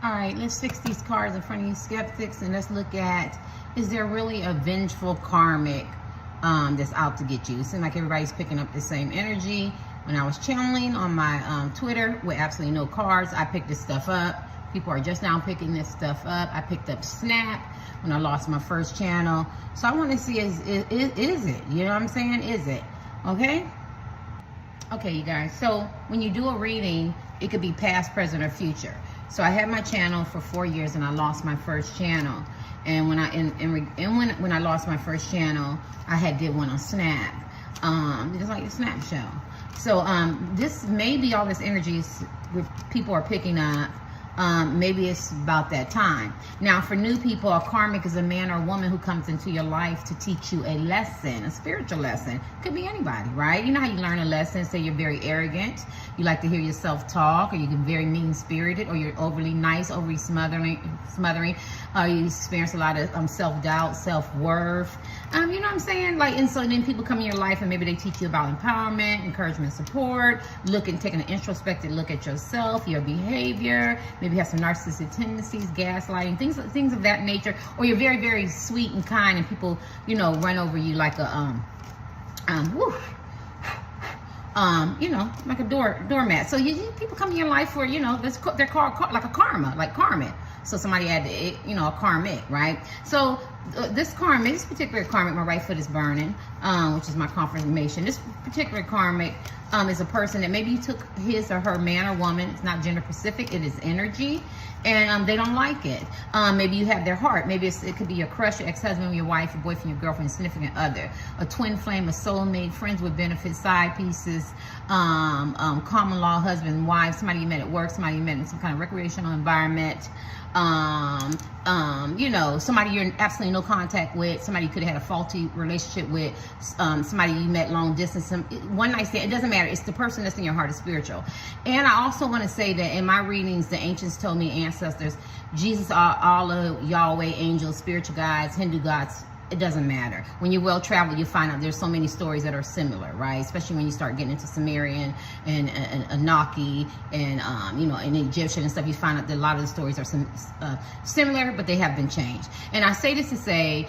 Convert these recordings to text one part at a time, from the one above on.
All right, let's fix these cards in front of you skeptics, and let's look at, is there really a vengeful karmic that's out to get you? It seems like everybody's picking up the same energy. When I was channeling on my Twitter with absolutely no cards, I picked this stuff up. People are just now picking this stuff up. I picked up Snap when I lost my first channel. So I want to see, is it? You know what I'm saying? Is it? Okay? Okay, you guys. So when you do a reading, it could be past, present, or future. So I had my channel for 4 years, and I lost my first channel. And when I lost my first channel, I did one on Snap, just like the Snap show. So this may be all this energy people are picking up. Maybe it's about that time. Now, for new people, a karmic is a man or woman who comes into your life to teach you a lesson, a spiritual lesson. Could be anybody, right? You know how you learn a lesson? Say you're very arrogant, you like to hear yourself talk, or you're very mean-spirited, or you're overly nice, overly smothering, you experience a lot of self-doubt, self-worth. You know what I'm saying? Like, and so then people come in your life and maybe they teach you about empowerment, encouragement, support, taking an introspective look at yourself, your behavior. Maybe you have some narcissistic tendencies, gaslighting, things of that nature. Or you're very, very sweet and kind, and people, you know, run over you like a you know, like a doormat. So people come in your life for, you know, they're called like a karma, like karmic. So somebody had, you know, a karmic, right? So this particular karmic, my right foot is burning, which is my confirmation. This particular karmic is a person that maybe you took his or her man or woman. It's not gender specific. It is energy, and they don't like it. Maybe you have their heart. Maybe it could be your crush, your ex-husband, your wife, your boyfriend, your girlfriend, significant other, a twin flame, a soulmate, friends with benefits, side pieces, common law, husband, wife, somebody you met at work, somebody you met in some kind of recreational environment. You know, somebody you're in absolutely no contact with, somebody you could have had a faulty relationship with, somebody you met long distance, one night stand. It doesn't matter. It's the person that's in your heart is spiritual. And I also want to say that in my readings, the ancients told me, ancestors, Jesus, Allah, Yahweh, angels, spiritual guides, Hindu gods, it doesn't matter. When you're well traveled, you find out there's so many stories that are similar, right? Especially when you start getting into Sumerian and Anunnaki and you know, and Egyptian and stuff, you find out that a lot of the stories are similar, but they have been changed. And I say this to say,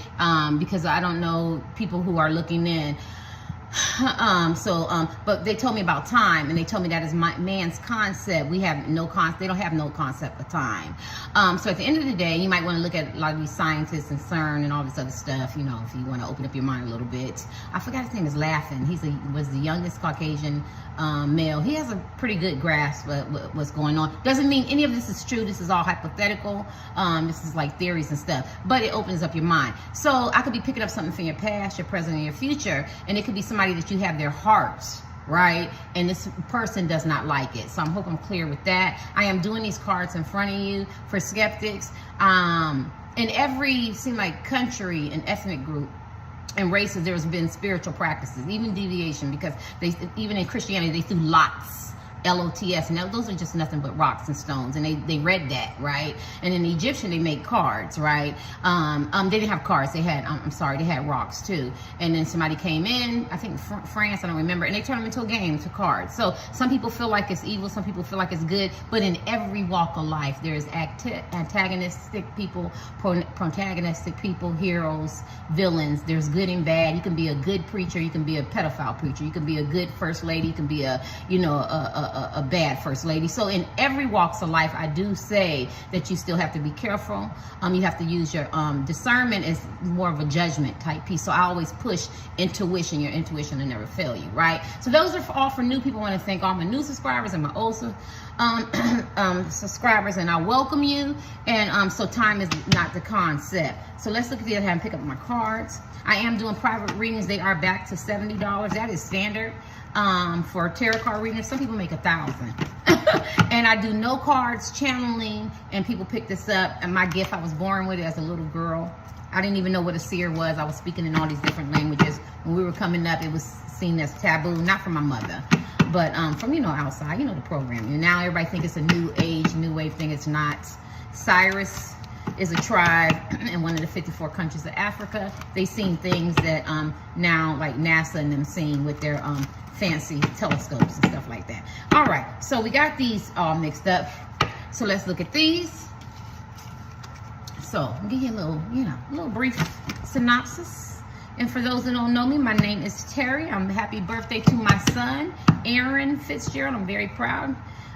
because I don't know people who are looking in. But they told me about time, and they told me that is man's concept. We have no they don't have no concept of time. So at the end of the day, you might want to look at a lot of these scientists and CERN and all this other stuff, you know, if you want to open up your mind a little bit. I forgot his name is Laughing. Was the youngest Caucasian male. He has a pretty good grasp of what's going on. Doesn't mean any of this is true. This is all hypothetical. This is like theories and stuff, but it opens up your mind. So I could be picking up something from your past, your present, and your future, and it could be somebody that you have their hearts, right? And this person does not like it. So I hope I'm clear with that. I am doing these cards in front of you for skeptics. In every, seem like country and ethnic group and races, there's been spiritual practices, even deviation, because even in Christianity, they threw lots. LOTS, and those are just nothing but rocks and stones, and they read that, right? And in the Egyptian, they made cards, right? They didn't have cards, they had, they had rocks too. And then somebody came in, I think France, I don't remember, and they turned them into a game, to cards. So some people feel like it's evil, some people feel like it's good, but in every walk of life, there's antagonistic people, protagonistic people, heroes, villains. There's good and bad. You can be a good preacher, you can be a pedophile preacher, you can be a good first lady, you can be a bad first lady. So in every walks of life, I do say that you still have to be careful. You have to use your discernment as more of a judgment type piece. So I always push intuition. Your intuition will never fail you, right? So those are all for new people. I want to thank all my new subscribers and my old subscribers, and I welcome you. And so time is not the concept. So let's look at the other hand and pick up my cards. I am doing private readings. They are back to $70. That is standard for a tarot card reading. Some people make $1,000. And I do no cards, channeling, and people pick this up. And my gift, I was born with it as a little girl. I didn't even know what a seer was. I was speaking in all these different languages. When we were coming up, it was seen as taboo, not from my mother, but from, you know, outside, you know, the programming. And now everybody thinks it's a new age, new wave thing. It's not. Cyrus is a tribe in one of the 54 countries of Africa. They've seen things that now, like NASA and them seeing with their fancy telescopes and stuff like that. All right, so we got these all mixed up. So let's look at these. So I'll give you a little, you know, a little brief synopsis. And for those that don't know me, my name is Terry. I'm happy birthday to my son, Aaron Fitzgerald. I'm very proud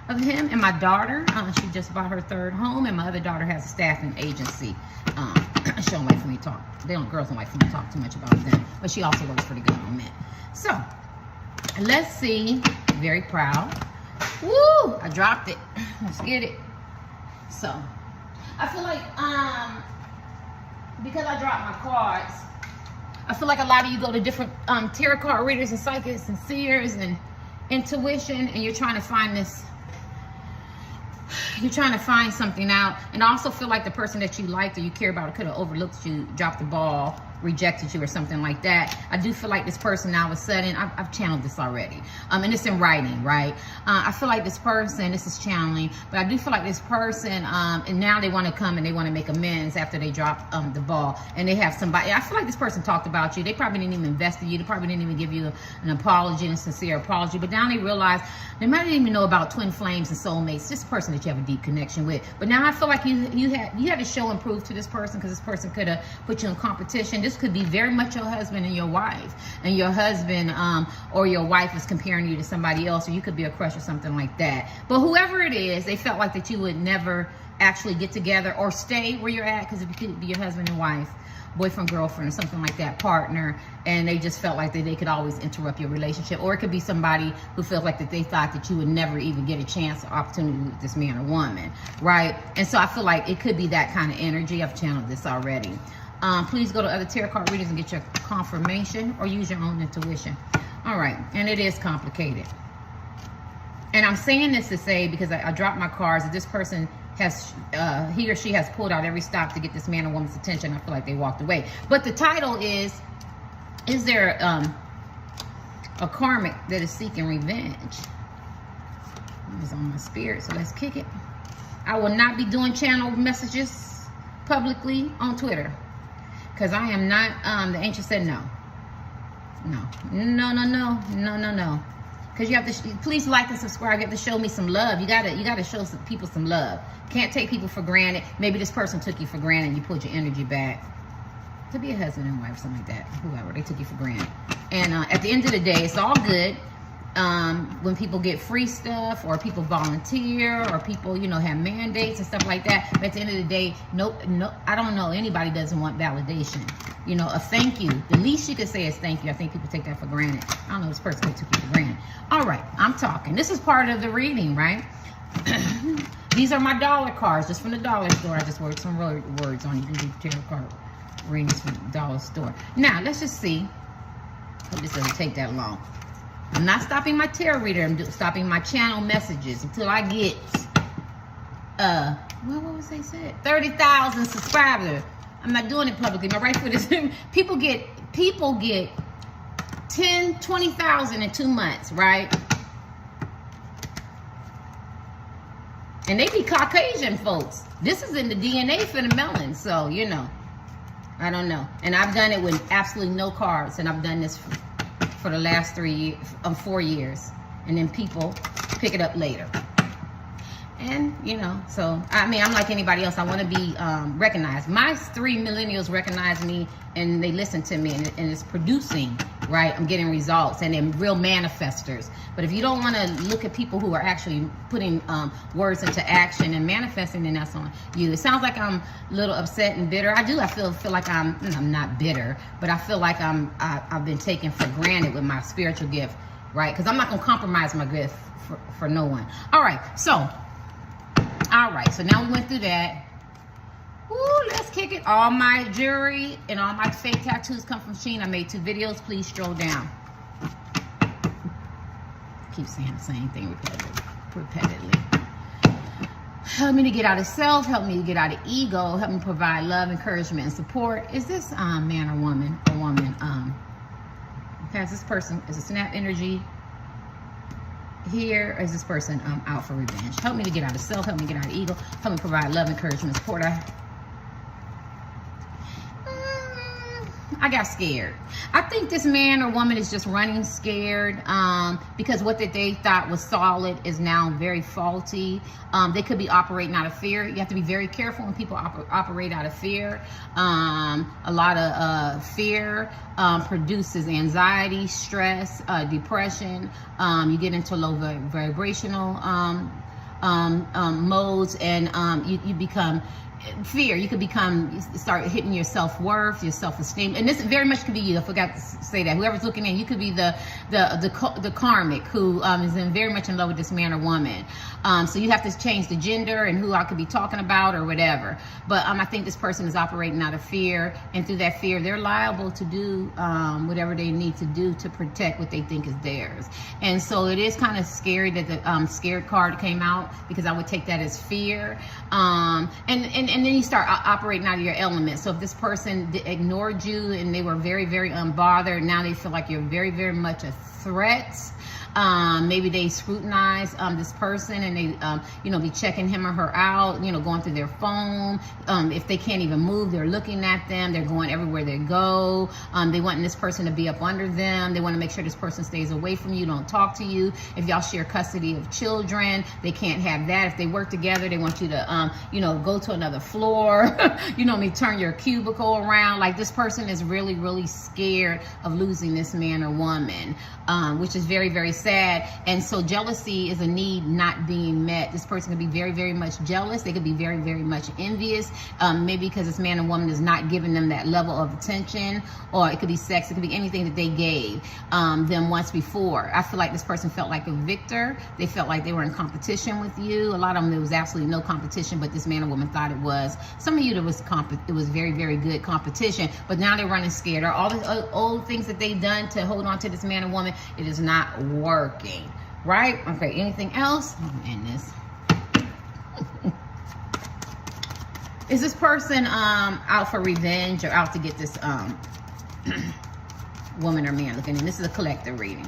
of him. And my daughter, she just bought her 3rd home. And my other daughter has a staffing agency. She don't like for me to talk. Girls don't like for me to talk too much about them. But she also works pretty good on men. So let's see. Very proud. Woo! I dropped it. Let's get it. So I feel like because I dropped my cards, I feel like a lot of you go to different tarot card readers and psychics and seers and intuition, and you're trying to find this. You're trying to find something out, and I also feel like the person that you liked or you care about could have overlooked you, dropped the ball, rejected you, or something like that. I do feel like this person now all of a sudden, I've channeled this already, and it's in writing, right? I feel like this person, this is channeling, but I do feel like this person, and now they want to come and they want to make amends after they dropped the ball, and they have somebody. I feel like this person talked about you. They probably didn't even invest in you. They probably didn't even give you an apology, and a sincere apology, but now they realize they might not even know about twin flames and soulmates. This person that you have a deep connection with. But now I feel like you had to show and prove to this person, because this person could have put you in competition. This could be very much your husband and your wife, and your husband or your wife is comparing you to somebody else, or you could be a crush or something like that. But whoever it is, they felt like that you would never actually get together or stay where you're at, because it could be your husband and wife, boyfriend, girlfriend, or something like that, partner, and they just felt like that they could always interrupt your relationship. Or it could be somebody who felt like that they thought that you would never even get a chance or opportunity with this man or woman, right? And so I feel like it could be that kind of energy. I've channeled this already. Please go to other tarot card readers and get your confirmation, or use your own intuition. All right, and it is complicated. And I'm saying this to say, because I dropped my cards, that this person has, he or she has pulled out every stop to get this man or woman's attention. I feel like they walked away. But the title is there a karmic that is seeking revenge? It was on my spirit, so let's kick it. I will not be doing channel messages publicly on Twitter, because I am not, the angel said no. No. Because you have to, please like and subscribe. You have to show me some love. You gotta show some people some love. Can't take people for granted. Maybe this person took you for granted and you put your energy back. To be a husband and wife, something like that. Whoever, they took you for granted. And at the end of the day, it's all good. When people get free stuff, or people volunteer, or people, you know, have mandates and stuff like that. But at the end of the day, no, I don't know. Anybody doesn't want validation. You know, a thank you. The least you could say is thank you. I think people take that for granted. I don't know, this person took you for granted. All right, I'm talking. This is part of the reading, right? These are my dollar cards, just from the dollar store. I just wrote some words on. You can do tarot card readings from the dollar store. Now, let's just see. Hope this doesn't take that long. I'm not stopping my tarot reader. I'm stopping my channel messages until I get, what was they said? 30,000 subscribers. I'm not doing it publicly. My right foot is, people get 10, 20,000 in 2 months, right? And they be Caucasian folks. This is in the DNA for the melon, so, you know, I don't know. And I've done it with absolutely no cards, and I've done this for the last 4 years. And then people pick it up later. And, you know, so, I mean, I'm like anybody else. I want to be recognized. My 3 millennials recognize me, and they listen to me, and it's producing, right? I'm getting results, and they're real manifestors. But if you don't want to look at people who are actually putting words into action and manifesting, then that's on you. It sounds like I'm a little upset and bitter. I feel like I'm not bitter, but I feel like I've been taken for granted with my spiritual gift, right? Because I'm not going to compromise my gift for no one. All right, so now we went through that. Ooh, let's kick it. All my jewelry and all my fake tattoos come from Shein. I made 2 videos. Please scroll down. Keep saying the same thing repetitively. Help me to get out of self. Help me to get out of ego. Help me provide love, encouragement, and support. Is this man or woman? A woman. Has this person, is a snap energy here, or is this person out for revenge? Help me to get out of self. Help me get out of ego. Help me provide love, encouragement, support. I got scared. I think this man or woman is just running scared because what that they thought was solid is now very faulty. They could be operating out of fear. You have to be very careful when people operate out of fear. A lot of fear produces anxiety, stress, depression. You get into low vibrational modes, and you become fear. You could start hitting your self-worth, your self-esteem, and this very much could be you. I forgot to say that. Whoever's looking in, you could be the karmic who is very much in love with this man or woman. So you have to change the gender and who I could be talking about or whatever. But I think this person is operating out of fear, and through that fear, they're liable to do whatever they need to do to protect what they think is theirs. And so it is kind of scary that the scared card came out, because I would take that as fear. And then you start operating out of your element. So if this person ignored you and they were very, very unbothered, now they feel like you're very, very much a threat. Maybe they scrutinize this person, and they be checking him or her out, going through their phone. If they can't even move, they're looking at them. They're going everywhere they go. They want this person to be up under them. They want to make sure this person stays away from you, don't talk to you. If y'all share custody of children, they can't have that. If they work together, they want you to go to another floor. Turn your cubicle around. Like, this person is really, really scared of losing this man or woman, which is very, very sad. And so jealousy is a need not being met. This person could be very, very much jealous. They could be very, very much envious, maybe because this man or woman is not giving them that level of attention, or it could be sex. It could be anything that they gave them once before. I feel like this person felt like a victor. They felt like they were in competition with you. A lot of them, there was absolutely no competition, but this man or woman thought it was. Some of you, it was very, very good competition, but now they're running scared. Or all the old things that they've done to hold on to this man or woman, it is not working, right? Okay, anything else? Let me end this. Is this person out for revenge or out to get this woman or man looking in? This is a collective reading.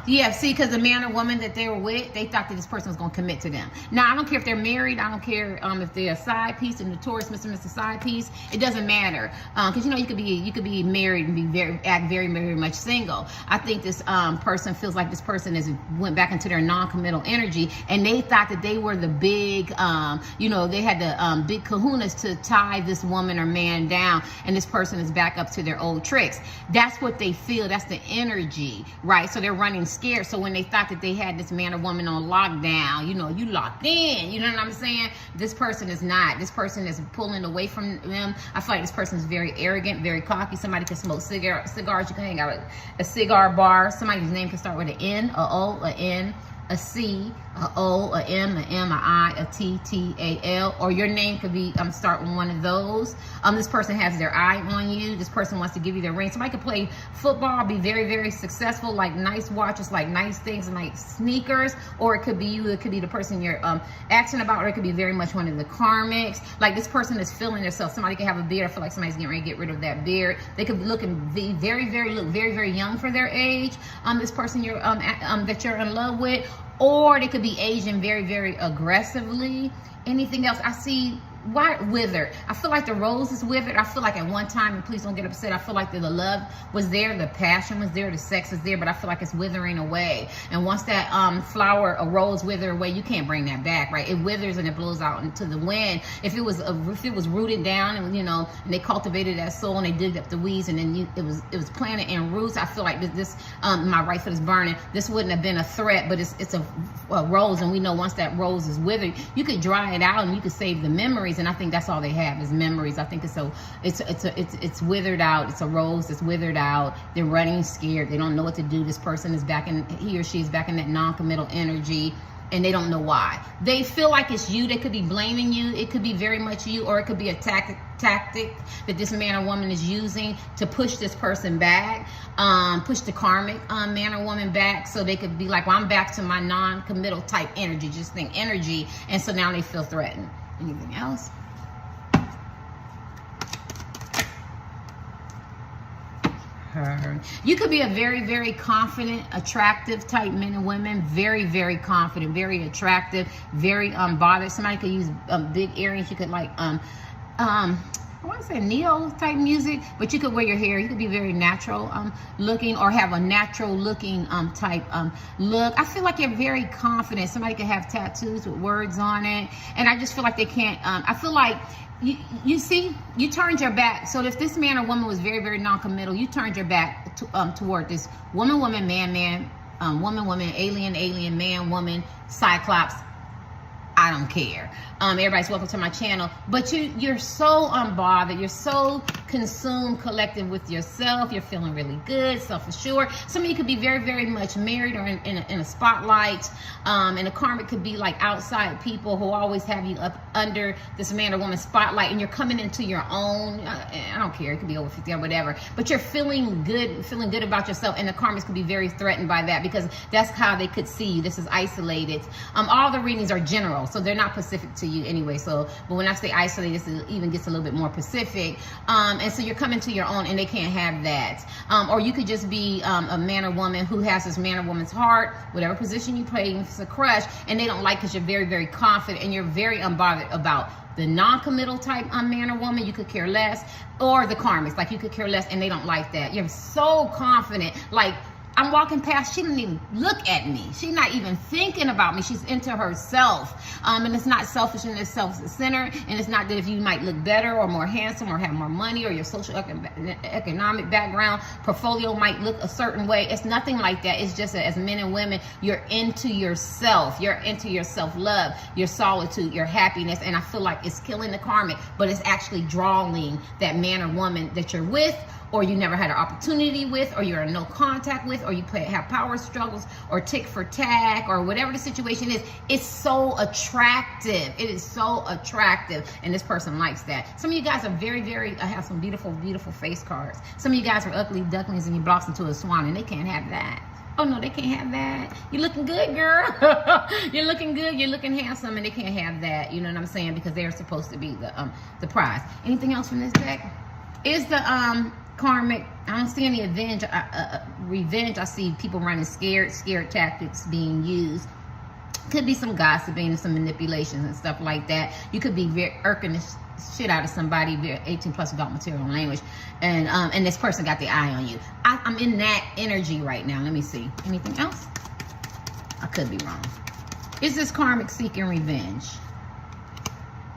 Yeah, see, because the man or woman that they were with, they thought that this person was going to commit to them. Now, I don't care if they're married. I don't care if they're a side piece, a notorious Mr. side piece. It doesn't matter, because you could be married and act very, very much single. I think this person feels like this person went back into their non-committal energy, and they thought that they were the big, they had the big kahunas to tie this woman or man down, and this person is back up to their old tricks. That's what they feel. That's the energy, right? So they're running scared. So when they thought that they had this man or woman on lockdown, you locked in, you know what I'm saying? This person is not. This person is pulling away from them. I feel like this person is very arrogant, very cocky. Somebody can smoke cigars. You can hang out at a cigar bar. Somebody's name can start with an N, a O, a N, a C, a O, a M, a M, a I, a T, T-A-L, or your name could be start with one of those. This person has their eye on you. This person wants to give you their ring. Somebody could play football, be very, very successful, like nice watches, like nice things, like sneakers, or it could be you. It could be the person you're asking about, or it could be very much one of the karmics. Like, this person is feeling themselves. Somebody could have a beard. I feel like somebody's getting ready to get rid of that beard. They could look very, very young for their age. This person that you're in love with. Or they could be aging very, very aggressively. Anything else? I see withered. I feel like the rose is withered. I feel like at one time, and please don't get upset, I feel like the love was there, the passion was there, the sex is there, but I feel like it's withering away. And once that flower, a rose wither away, you can't bring that back, right? It withers and it blows out into the wind. If it was rooted down, and and they cultivated that soul and they digged up the weeds, and then it was planted in roots, I feel like this my right foot is burning. This wouldn't have been a threat, but it's a rose, and we know once that rose is withered, you could dry it out and you could save the memories. And I think that's all they have is memories. I think it's withered out. It's a rose that's withered out. They're running scared. They don't know what to do. This person is he or she is back in that non-committal energy, and they don't know why. They feel like it's you. They could be blaming you. It could be very much you, or it could be a tactic that this man or woman is using to push this person back, push the karmic man or woman back, so they could be like, well, I'm back to my non-committal type energy. Just think energy. And so now they feel threatened. Anything else? You could be a very, very confident, attractive type men and women. Very, very confident, very attractive, very unbothered. Somebody could use big earrings. You could I want to say neo type music, but you could wear your hair. You could be very natural looking, or have a natural looking type look. I feel like you're very confident. Somebody could have tattoos with words on it, and I just feel like they can't. I feel like you see, you turned your back. So if this man or woman was very, very non-committal, you turned your back toward this woman, man, woman, alien, man, woman, cyclops. I don't care. Everybody's welcome to my channel. But you're so unbothered. You're so consumed, collective with yourself. You're feeling really good, self-assured. Some of you could be very, very much married or in a spotlight. And the karmic could be like outside people who always have you up under this man or woman spotlight. And you're coming into your own. I don't care. It could be over 50 or whatever. But you're feeling good about yourself. And the karmics could be very threatened by that, because that's how they could see you. This is isolated. All the readings are general, so they're not specific to you anyway. So, but when I say isolated, this even gets a little bit more specific. And so you're coming to your own, and they can't have that. Or you could just be a man or woman who has this man or woman's heart, whatever position you play, if it's a crush, and they don't like, because you're very, very confident and you're very unbothered about the non-committal type man or woman. You could care less. Or the karmics, like you could care less, and they don't like that. You're so confident, like, I'm walking past, she didn't even look at me. She's not even thinking about me. She's into herself. And it's not selfish and it's self-centered. And it's not that if you might look better or more handsome or have more money or your social economic background, portfolio might look a certain way. It's nothing like that. It's just that as men and women, you're into yourself. You're into your self-love, your solitude, your happiness. And I feel like it's killing the karmic, but it's actually drawing that man or woman that you're with, or you never had an opportunity with, or you're in no contact with, or you have power struggles, or tick for tack, or whatever the situation is. It's so attractive. It is so attractive, and this person likes that. Some of you guys are very, very, have some beautiful, beautiful face cards. Some of you guys are ugly ducklings, and you blossom into a swan, and they can't have that. Oh no, they can't have that. You're looking good, girl. You're looking good. You're looking handsome, and they can't have that. You know what I'm saying? Because they're supposed to be the prize. Anything else from this deck? Is the karmic? I don't see any revenge. I see people running scared tactics being used. Could be some gossiping and some manipulations and stuff like that. You could be very irking the shit out of somebody, 18+ adult material language, and this person got the eye on you. I'm in that energy right now. Let me see. Anything else? I could be wrong. Is this karmic seeking revenge?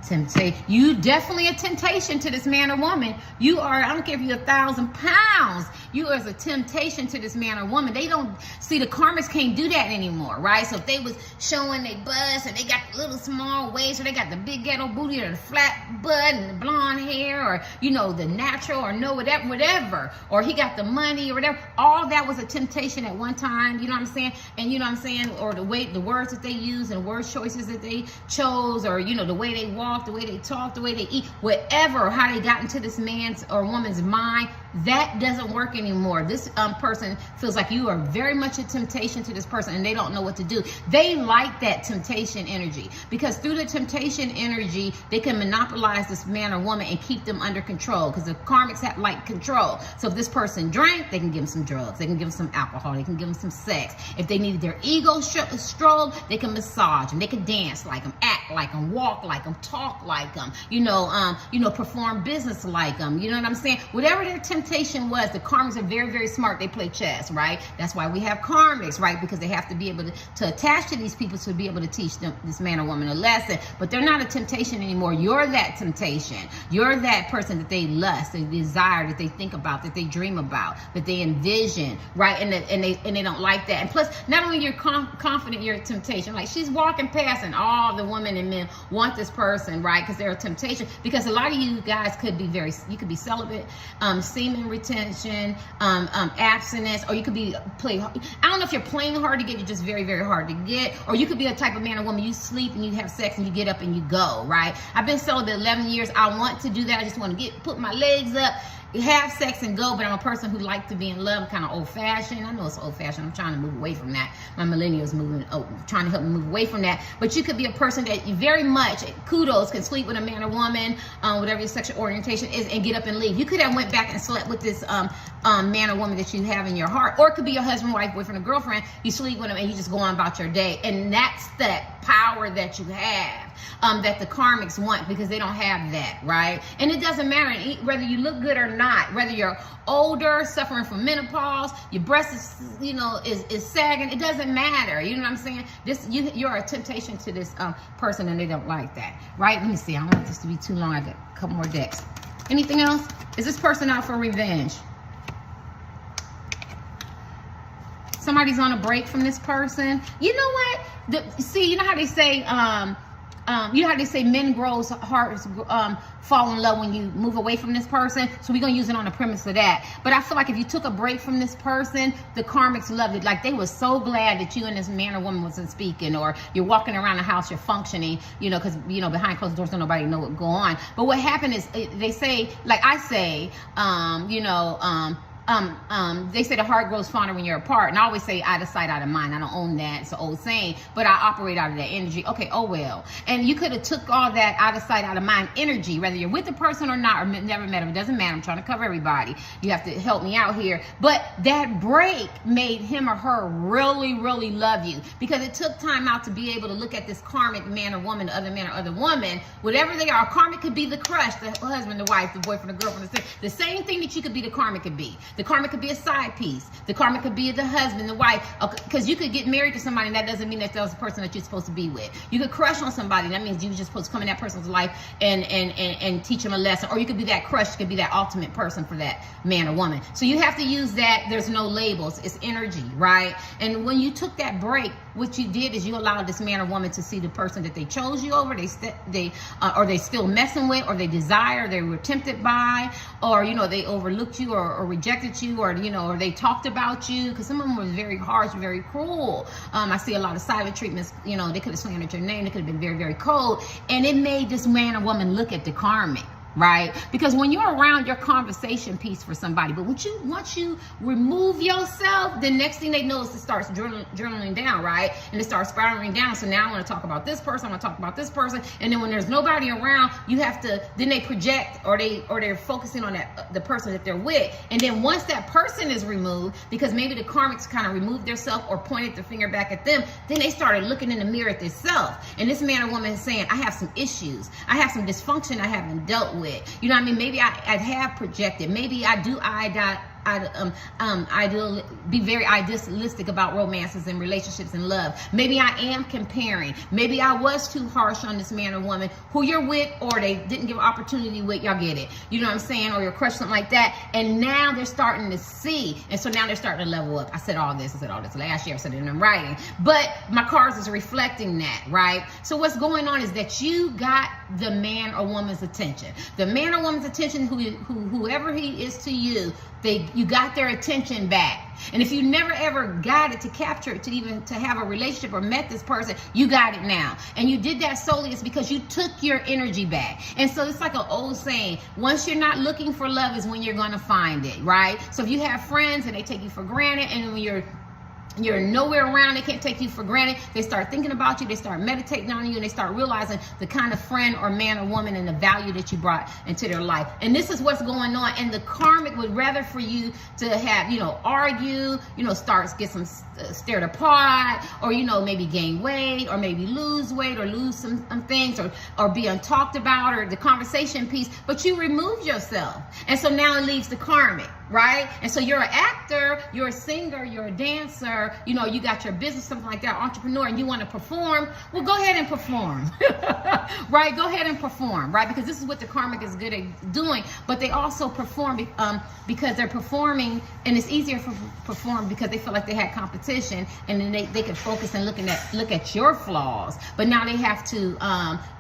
Temptation. You definitely a temptation to this man or woman. You are, I don't care if you're 1,000 pounds, you are a temptation to this man or woman. They don't see, the karmics can't do that anymore, right? So if they was showing they bust and they got the little small waist, or they got the big ghetto booty, or the flat butt and the blonde hair, or you know, the natural, or no, whatever, or he got the money or whatever, all that was a temptation at one time. You know what I'm saying? And you know what I'm saying? Or the way, the words that they use and word choices that they chose, or you know, the way they walk, the way they talk, the way they eat, whatever, how they got into this man's or woman's mind, that doesn't work anymore. This person feels like you are very much a temptation to this person, and they don't know what to do. They like that temptation energy, because through the temptation energy, they can monopolize this man or woman and keep them under control, because the karmics have like control. So if this person drank, they can give them some drugs, they can give them some alcohol, they can give them some sex. If they needed their ego strolled, they can massage them, they can dance like them, act like them, walk like them, talk like them, perform business like them. You know what I'm saying? Whatever their temptation was, the karmics are very, very smart. They play chess, right? That's why we have karmics, right? Because they have to be able to attach to these people to be able to teach them, this man or woman, a lesson. But they're not a temptation anymore. You're that temptation. You're that person that they lust, they desire, that they think about, that they dream about, that they envision, right? And they don't like that. And plus, not only you're confident you're a temptation, like she's walking past and all the women and men want this person, right? Because they're a temptation. Because a lot of you guys could be you could be celibate, semen retention, abstinence, or you could be I don't know if you're playing hard to get, you're just very, very hard to get, or you could be a type of man or woman, you sleep and you have sex and you get up and you go, right? I've been celibate 11 years. I want to do that. I just want to put my legs up have sex and go, but I'm a person who likes to be in love, kind of old-fashioned. I know it's old-fashioned. I'm trying to move away from that. My millennials trying to help me move away from that. But you could be a person that you very much, kudos, can sleep with a man or woman, whatever your sexual orientation is, and get up and leave. You could have went back and slept with this man or woman that you have in your heart, or it could be your husband, wife, boyfriend, or girlfriend. You sleep with them and you just go on about your day. And that's that power that you have, that the karmics want, because they don't have that, right? And it doesn't matter whether you look good or not, whether you're older, suffering from menopause, your breast is, you know, is sagging. It doesn't matter. You know what I'm saying? You're a temptation to this person, and they don't like that, right? Let me see. I don't want this to be too long. I got a couple more decks. Anything else? Is this person out for revenge? Somebody's on a break from this person. You know what? You know how they say, you know how they say men grows hearts fall in love when you move away from this person. So we're gonna use it on the premise of that. But I feel like if you took a break from this person, the karmics loved it. Like they were so glad that you and this man or woman wasn't speaking, or you're walking around the house, you're funcking, you know, because you know behind closed doors, don't nobody know what go on. But what happened is they say, like I say, you know. They say the heart grows fonder when you're apart, and I always say out of sight, out of mind. I don't own that. It's an old saying, but I operate out of that energy. Okay, oh well. And you could have took all that out of sight, out of mind energy, whether you're with the person or not, or never met them. It doesn't matter. I'm trying to cover everybody. You have to help me out here. But that break made him or her really, really love you, because it took time out to be able to look at this karmic man or woman, the other man or other woman, whatever they are. Karmic could be the crush, the husband, the wife, the boyfriend, the girlfriend, the same thing that you could be, the karmic could be. The karmic could be a side piece. The karmic could be the husband, the wife, because you could get married to somebody, and that doesn't mean that was the person that you're supposed to be with. You could crush on somebody, that means you're just supposed to come in that person's life and teach them a lesson. Or you could be that crush, you could be that ultimate person for that man or woman. So you have to use that. There's no labels. It's energy, right? And when you took that break, what you did is you allowed this man or woman to see the person that they chose you over, or they still messing with, or they desire, they were tempted by, or you know they overlooked you or rejected you, or you know, or they talked about you, because some of them were very harsh, very cruel. I see a lot of silent treatments. You know, they could have slandered your name. They could have been very, very cold, and it made this man or woman look at the karmic. Right? Because when you're around your conversation piece for somebody, but once you remove yourself, the next thing they know is it starts journaling down, right? And it starts spiraling down. So now I want to talk about this person, I want to talk about this person, and then when there's nobody around, you have to, then they project, or they're focusing on the person that they're with. And then once that person is removed, because maybe the karmics kind of removed themselves or pointed their finger back at them, then they started looking in the mirror at themselves. And this man or woman is saying, I have some issues, I have some dysfunction I haven't dealt with. You know what I mean? Maybe I have projected. Maybe I do be very idealistic about romances and relationships and love. Maybe I am comparing. Maybe I was too harsh on this man or woman who you're with, or they didn't give an opportunity with. Y'all get it? You know what I'm saying? Or your crush, something like that. And now they're starting to see, and so now they're starting to level up. I said all this last year. I said it in writing, but my cards is reflecting that, right? So what's going on is that you got the man or woman's attention. The man or woman's attention, whoever he is to you, you got their attention back. And if you never ever got it, to capture it, to have a relationship or met this person, you got it now. And you did that solely is because you took your energy back. And so it's like an old saying, once you're not looking for love is when you're going to find it, right? So if you have friends and they take you for granted, and when you're nowhere around, they can't take you for granted, they start thinking about you, they start meditating on you, and they start realizing the kind of friend or man or woman and the value that you brought into their life. And this is what's going on. And the karmic would rather for you to have, you know, argue, you know, get some stared apart, or, you know, maybe gain weight, or maybe lose weight, or lose some things, or be untalked about, or the conversation piece, but you remove yourself. And so now it leaves the karmic, right? And so you're an actor, you're a singer, you're a dancer, you know, you got your business, something like that, entrepreneur, and you want to perform. Well, go ahead and perform, right? Go ahead and perform, right? Because this is what the karmic is good at doing. But they also perform because they're performing, and it's easier for perform because they feel like they had competition, and then they could focus and look at your flaws. But now they have to,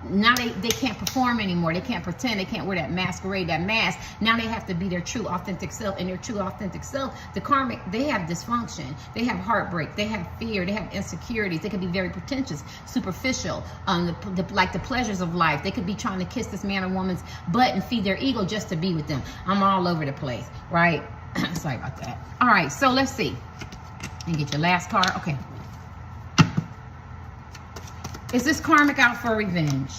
now they can't perform anymore. They can't pretend. They can't wear that masquerade, that mask. Now they have to be their true, authentic self. and their true authentic self, the karmic, they have dysfunction, they have heartbreak, they have fear, they have insecurities, they could be very pretentious, superficial, like the pleasures of life. They could be trying to kiss this man or woman's butt and feed their ego just to be with them. I'm all over the place, right? Sorry about that. All right, so let's see. And get your last card. Okay. Is this karmic out for revenge?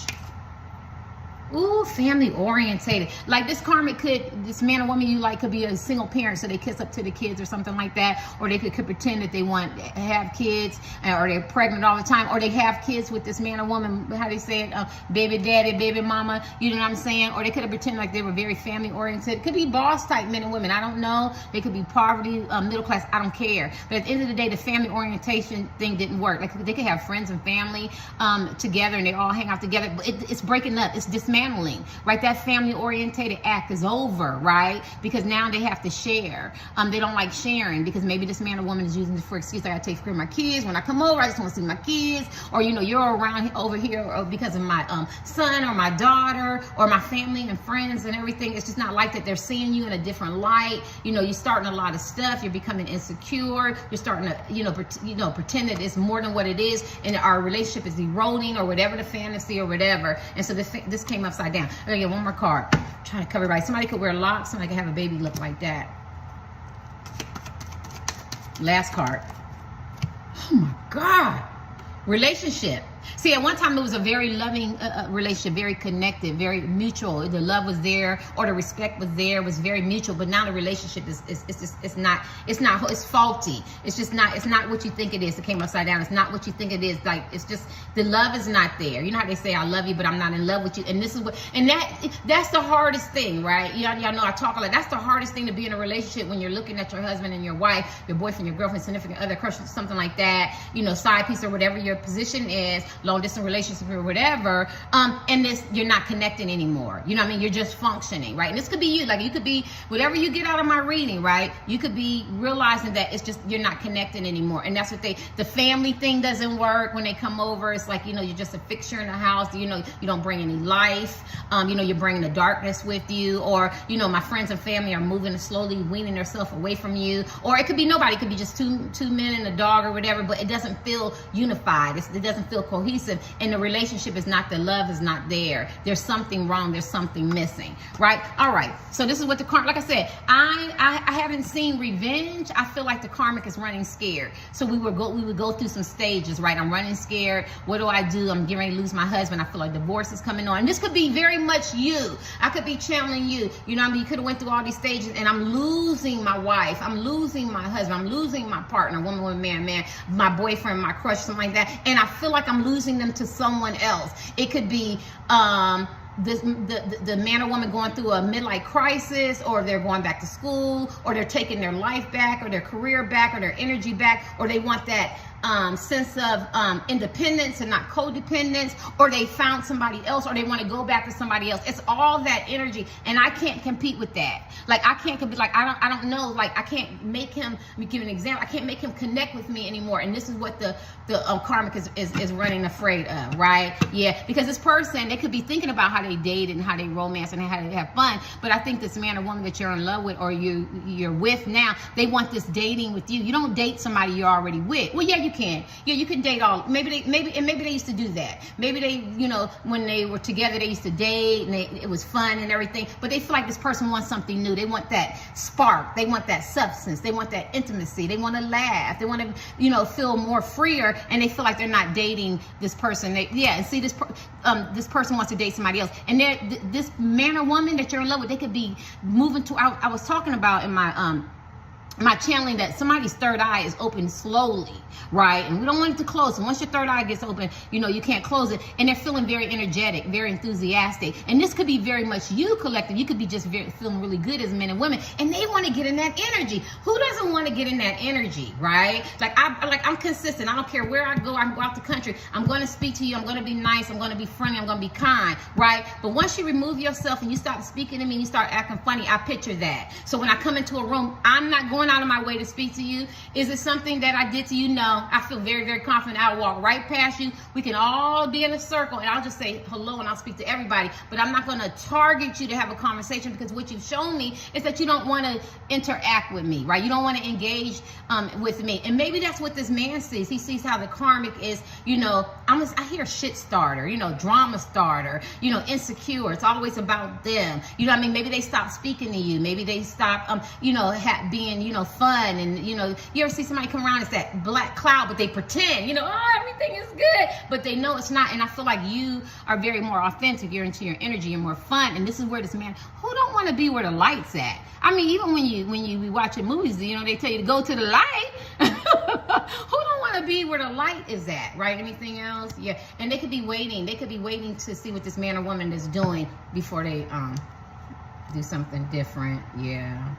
Ooh, family orientated. Like this karmic this man or woman you like could be a single parent, so they kiss up to the kids or something like that. Or they could pretend that they want to have kids, or they're pregnant all the time. Or they have kids with this man or woman, how they say it, baby daddy, baby mama, you know what I'm saying? Or they could have pretended like they were very family oriented. It could be boss type men and women, I don't know. They could be poverty, middle class, I don't care. But at the end of the day, the family orientation thing didn't work. Like they could have friends and family together and they all hang out together. But it's breaking up, it's dismantling. Right, that family orientated act is over, right? Because now they have to share. They don't like sharing because maybe this man or woman is using it for excuse. Like, I take care of my kids. When I come over, I just want to see my kids. Or, you know, you're around over here because of my son or my daughter or my family and friends and everything. It's just not like that. They're seeing you in a different light. You know, you're starting a lot of stuff. You're becoming insecure. You're starting to, pretend that it's more than what it is, and our relationship is eroding or whatever the fantasy or whatever. And so this came upside down. I'm gonna get one more card. I'm trying to cover everybody. Somebody could wear locks. Somebody could have a baby look like that. Last card. Oh my God. Relationship. See, at one time it was a very loving relationship, very connected, very mutual. The love was there, or the respect was there. It was very mutual. But now the relationship is it's faulty. It's just not. It's not what you think it is. It came upside down. It's not what you think it is. Like, it's just the love is not there. You know how they say, "I love you, but I'm not in love with you." And this is what, and that's the hardest thing, right? Y'all know I talk a lot. That's the hardest thing to be in a relationship when you're looking at your husband and your wife, your boyfriend, your girlfriend, significant other, crush, something like that. You know, side piece or whatever your position is. Long distance relationship or whatever, and you're not connecting anymore. You know what I mean? You're just functioning, right? And this could be you. Like, you could be whatever you get out of my reading, right? You could be realizing that it's just you're not connecting anymore, and that's what the family thing doesn't work when they come over. It's like, you know, you're just a fixture in the house. You know, you don't bring any life. You know, you're bringing the darkness with you, or you know, my friends and family are moving slowly, weaning themselves away from you, or it could be nobody. It could be just two men and a dog or whatever, but it doesn't feel unified. It doesn't feel cohesive, and the relationship is not, the love is not there. There's something wrong. There's something missing, right? All right. So this is what the karmic, like I said, I haven't seen revenge. I feel like the karmic is running scared. So we would go through some stages, right? I'm running scared. What do? I'm getting ready to lose my husband. I feel like divorce is coming on. And this could be very much you. I could be channeling you. You know what I mean? You could have went through all these stages, and I'm losing my wife. I'm losing my husband. I'm losing my partner, woman, man, my boyfriend, my crush, something like that. And I feel like I'm losing them to someone else. It could be the man or woman going through a midlife crisis, or they're going back to school, or they're taking their life back, or their career back, or their energy back, or they want that sense of independence and not codependence, or they found somebody else, or they want to go back to somebody else. It's all that energy, and I can't compete with that. Like, I can't compete. Like, I don't know. Like, I can't make him. Let me give an example. I can't make him connect with me anymore. And this is what the karmic is running afraid of, right? Yeah, because this person, they could be thinking about how they dated and how they romance and how they have fun, but I think this man or woman that you're in love with, or you're with now, they want this dating with you. You don't date somebody you're already with. Well, yeah, you can. Yeah, you can date all. Maybe they used to do that. Maybe they, you know, when they were together, they used to date and it was fun and everything. But they feel like this person wants something new. They want that spark. They want that substance. They want that intimacy. They want to laugh. They want to, you know, feel more freer. And they feel like they're not dating this person. And see, this person wants to date somebody else. And this man or woman that you're in love with, they could be moving to. I was talking about in my channeling that somebody's third eye is open slowly, right? And we don't want it to close. And once your third eye gets open, you know, you can't close it. And they're feeling very energetic, very enthusiastic. And this could be very much you, collective. You could be just feeling really good as men and women. And they want to get in that energy. Who doesn't want to get in that energy, right? I'm consistent. I don't care where I go. I can go out the country. I'm going to speak to you. I'm going to be nice. I'm going to be friendly. I'm going to be kind, right? But once you remove yourself and you stop speaking to me and you start acting funny, I picture that. So when I come into a room, I'm not going going out of my way to speak to you? Is it something that I did to you? No. I feel very, very confident. I'll walk right past you. We can all be in a circle, and I'll just say hello, and I'll speak to everybody. But I'm not going to target you to have a conversation, because what you've shown me is that you don't want to interact with me, right? You don't want to engage with me. And maybe that's what this man sees. He sees how the karmic is, you know, I hear shit starter, you know, drama starter, you know, insecure. It's always about them. You know what I mean? Maybe they stop speaking to you. Maybe they stop, you know, being, you know, fun. And, you know, you ever see somebody come around, it's that black cloud, but they pretend, you know, oh, everything is good, but they know it's not. And I feel like you are very more authentic. You're into your energy. You're more fun. And this is where this man, who don't want to be where the light's at? I mean, even when you be watching movies, you know, they tell you to go to the light. Who don't want to be where the light is at, right? Anything else? Yeah. And they could be waiting. They could be waiting to see what this man or woman is doing before they do something different. Yeah.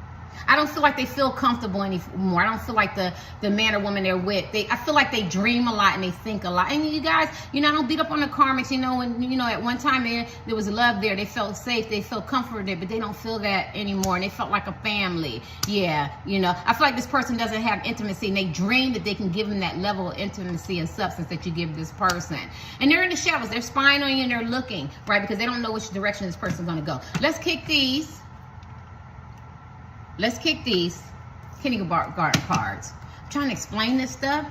I don't feel like they feel comfortable anymore. I don't feel like the man or woman they're with, I feel like they dream a lot and they think a lot. And you guys, you know, I don't beat up on the karmics, you know, and, you know, at one time there was love there. They felt safe. They felt comforted, but they don't feel that anymore. And they felt like a family. Yeah, you know, I feel like this person doesn't have intimacy, and they dream that they can give them that level of intimacy and substance that you give this person. And they're in the shadows. They're spying on you and they're looking, right? Because they don't know which direction this person's going to go. Let's kick these. Let's kick these kindergarten cards. I'm trying to explain this stuff.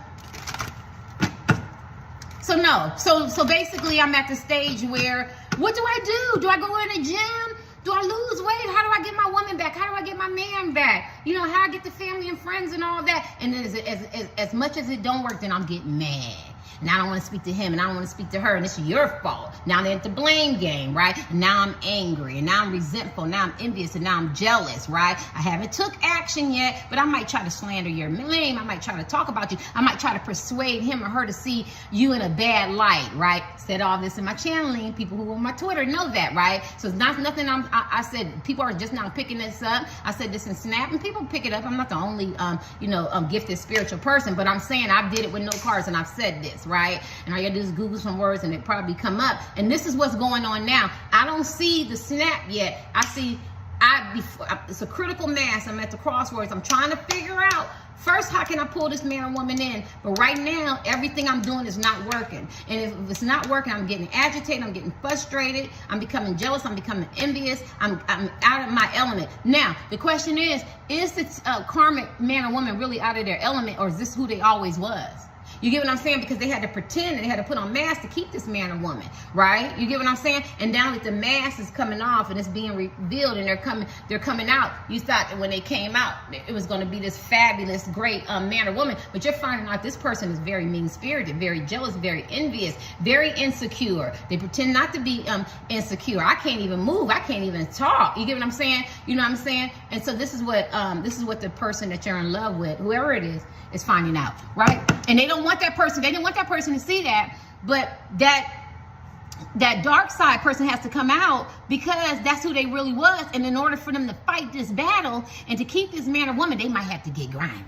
So no, so basically I'm at the stage where, what do I do? Do I go in the gym? Do I lose weight? How do I get my woman back? How do I get my man back? You know, how I get the family and friends and all that. And then as much as it don't work, then I'm getting mad. Now I don't want to speak to him, and I don't want to speak to her, and it's your fault. Now they're at the blame game, right? And now I'm angry, and now I'm resentful, now I'm envious, and now I'm jealous, right? I haven't took action yet, but I might try to slander your name. I might try to talk about you. I might try to persuade him or her to see you in a bad light, right? Said all this in my channeling. People who are on my Twitter know that, right? So it's not nothing I said. People are just now picking this up. I said this in Snap, and people pick it up. I'm not the only, gifted spiritual person, but I'm saying I did it with no cards, and I've said this, right? And all you gotta do is Google some words and it probably come up. And this is what's going on now. I don't see the snap yet. It's a critical mass. I'm at the crossroads. I'm trying to figure out, first, how can I pull this man or woman in? But right now, everything I'm doing is not working. And if it's not working, I'm getting agitated. I'm getting frustrated. I'm becoming jealous. I'm becoming envious. I'm out of my element. Now, the question is this karmic man or woman really out of their element, or is this who they always was? You get what I'm saying? Because they had to pretend and they had to put on masks to keep this man or woman, right? You get what I'm saying? And now that the mask is coming off and it's being revealed and they're coming out, you thought that when they came out, it was going to be this fabulous, great man or woman. But you're finding out this person is very mean-spirited, very jealous, very envious, very insecure. They pretend not to be insecure. I can't even move. I can't even talk. You get what I'm saying? You know what I'm saying? And so this is what the person that you're in love with, whoever it is finding out, right? And they don't want that person. They didn't want that person to see that, but that dark side person has to come out, because that's who they really was. And in order for them to fight this battle and to keep this man or woman, they might have to get grimy,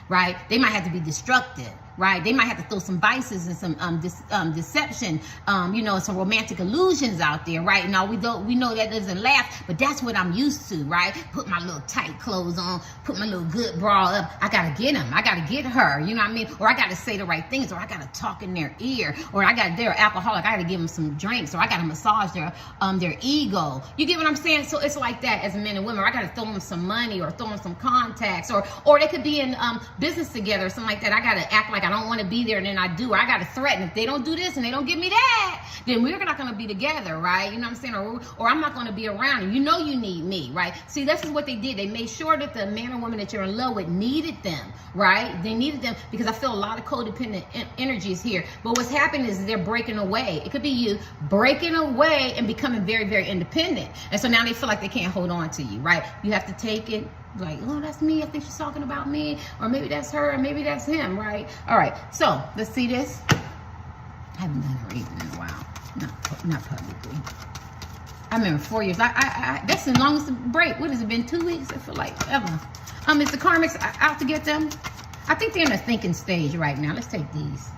right? They might have to be destructive, right? They might have to throw some vices and some deception, some romantic illusions out there, right? Now we know that doesn't last, but that's what I'm used to, right? Put my little tight clothes on, put my little good bra up. I gotta get him. I gotta get her. You know what I mean? Or I gotta say the right things, or I gotta talk in their ear, or they're alcoholic. I gotta give them some drinks, or I gotta massage their ego. You get what I'm saying? So it's like that as men and women. Or I gotta throw them some money, or throw them some contacts, or they could be in business together or something like that. I gotta act like I don't want to be there, and then I do. Or I got to threaten, if they don't do this and they don't give me that, then we're not going to be together, right? You know what I'm saying? Or I'm not going to be around, and you know you need me, right? See, this is what they did. They made sure that the man or woman that you're in love with needed them, right? They needed them, because I feel a lot of codependent energies here. But what's happening is they're breaking away. It could be you breaking away and becoming very, very independent. And so now they feel like they can't hold on to you, right? You have to take it. Like, oh, that's me. I think she's talking about me. Or maybe that's her. Or maybe that's him, right? All right. So let's see this. I haven't done a reading in a while. Not publicly. I remember 4 years. That's the longest break. What has it been? 2 weeks? I feel like ever. Is the karmics out to get them? I think they're in a thinking stage right now. Let's take these.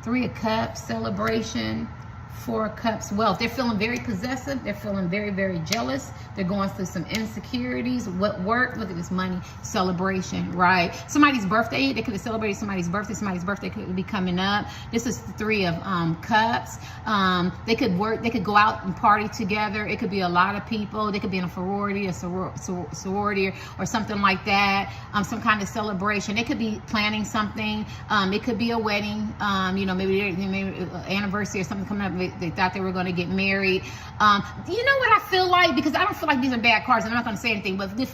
3 of Cups, celebration. Four of Cups, wealth. They're feeling very possessive. They're feeling very, very jealous. They're going through some insecurities. What work? Look at this money celebration, right? Somebody's birthday. They could have celebrated somebody's birthday. Somebody's birthday could be coming up. This is the Three of Cups. They could work. They could go out and party together. It could be a lot of people. They could be in a sorority, a sorority, or something like that. Some kind of celebration. They could be planning something. It could be a wedding. You know, maybe an anniversary or something coming up. They thought they were going to get married. You know what I feel like? Because I don't feel like these are bad cards, and I'm not going to say anything, but the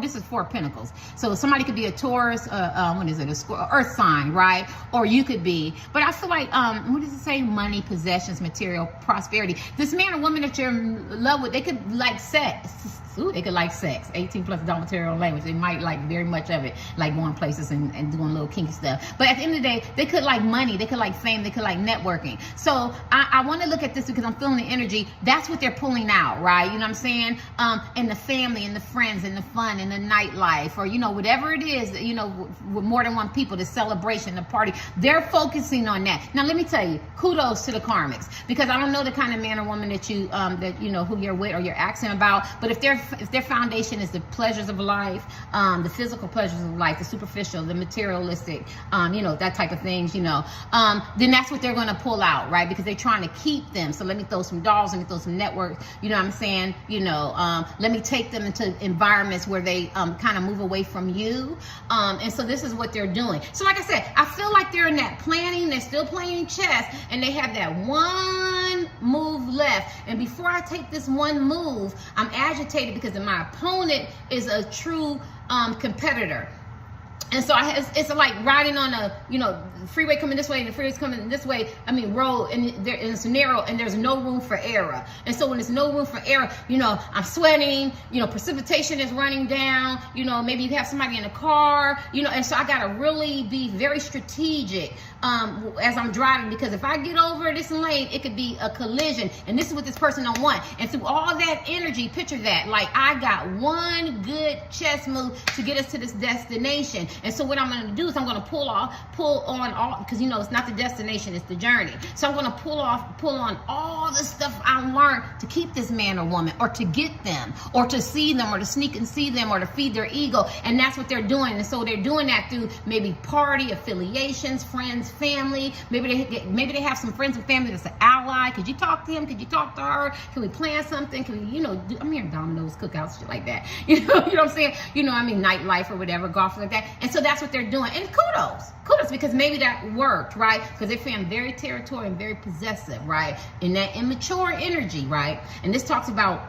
this is Four of Pentacles. So somebody could be a Taurus, what is it, a Earth sign, right? Or you could be, but I feel like, what does it say? Money, possessions, material, prosperity. This man or woman that you're in love with, they could like sex. Ooh, they could like sex. 18 plus adult material language. They might like very much of it, like going places and doing little kinky stuff. But at the end of the day, they could like money. They could like fame. They could like networking. So I want to look at this because I'm feeling the energy. That's what they're pulling out, right? You know what I'm saying? And the family and the friends and the fun and the nightlife, or, you know, whatever it is, you know, with more than one people, the celebration, the party, they're focusing on that. Now, let me tell you, kudos to the karmics, because I don't know the kind of man or woman that you know, who you're with or you're asking about, but if their foundation is the pleasures of life, the physical pleasures of life, the superficial, the materialistic, you know, that type of things, you know, then that's what they're going to pull out, right? Because they're trying to keep them. So let me throw some dolls, let me throw some networks, you know what I'm saying? You know, let me take them into environments where they kind of move away from you. And so this is what they're doing. So like I said, I feel like they're in that planning, they're still playing chess, and they have that one move left. And before I take this one move, I'm agitated because my opponent is a true competitor. And so it's like riding on a, you know, freeway coming this way and the freeway's coming this way. I mean, road, and it's narrow and there's no room for error. And so when there's no room for error, you know, I'm sweating, you know, precipitation is running down, you know, maybe you have somebody in a car, you know, and so I got to really be very strategic as I'm driving, because if I get over this lane, it could be a collision. And this is what this person don't want. And through all that energy, picture that, like I got one good chess move to get us to this destination. And so what I'm going to do is I'm going to pull on all, because, you know, it's not the destination, it's the journey. So I'm going to pull on all the stuff I learned to keep this man or woman, or to get them, or to see them, or to sneak and see them, or to feed their ego. And that's what they're doing. And so they're doing that through maybe party affiliations, friends, family. Maybe they have some friends and family that's an ally. Could you talk to him? Could you talk to her? Can we plan something? Can we, you know, I'm hearing dominoes, cookouts, shit like that. You know what I'm saying? You know, I mean, nightlife or whatever, golf like that. And so that's what they're doing. And kudos, because maybe that worked, right? Because they're feeling very territorial and very possessive, right? In that immature energy, right? And this talks about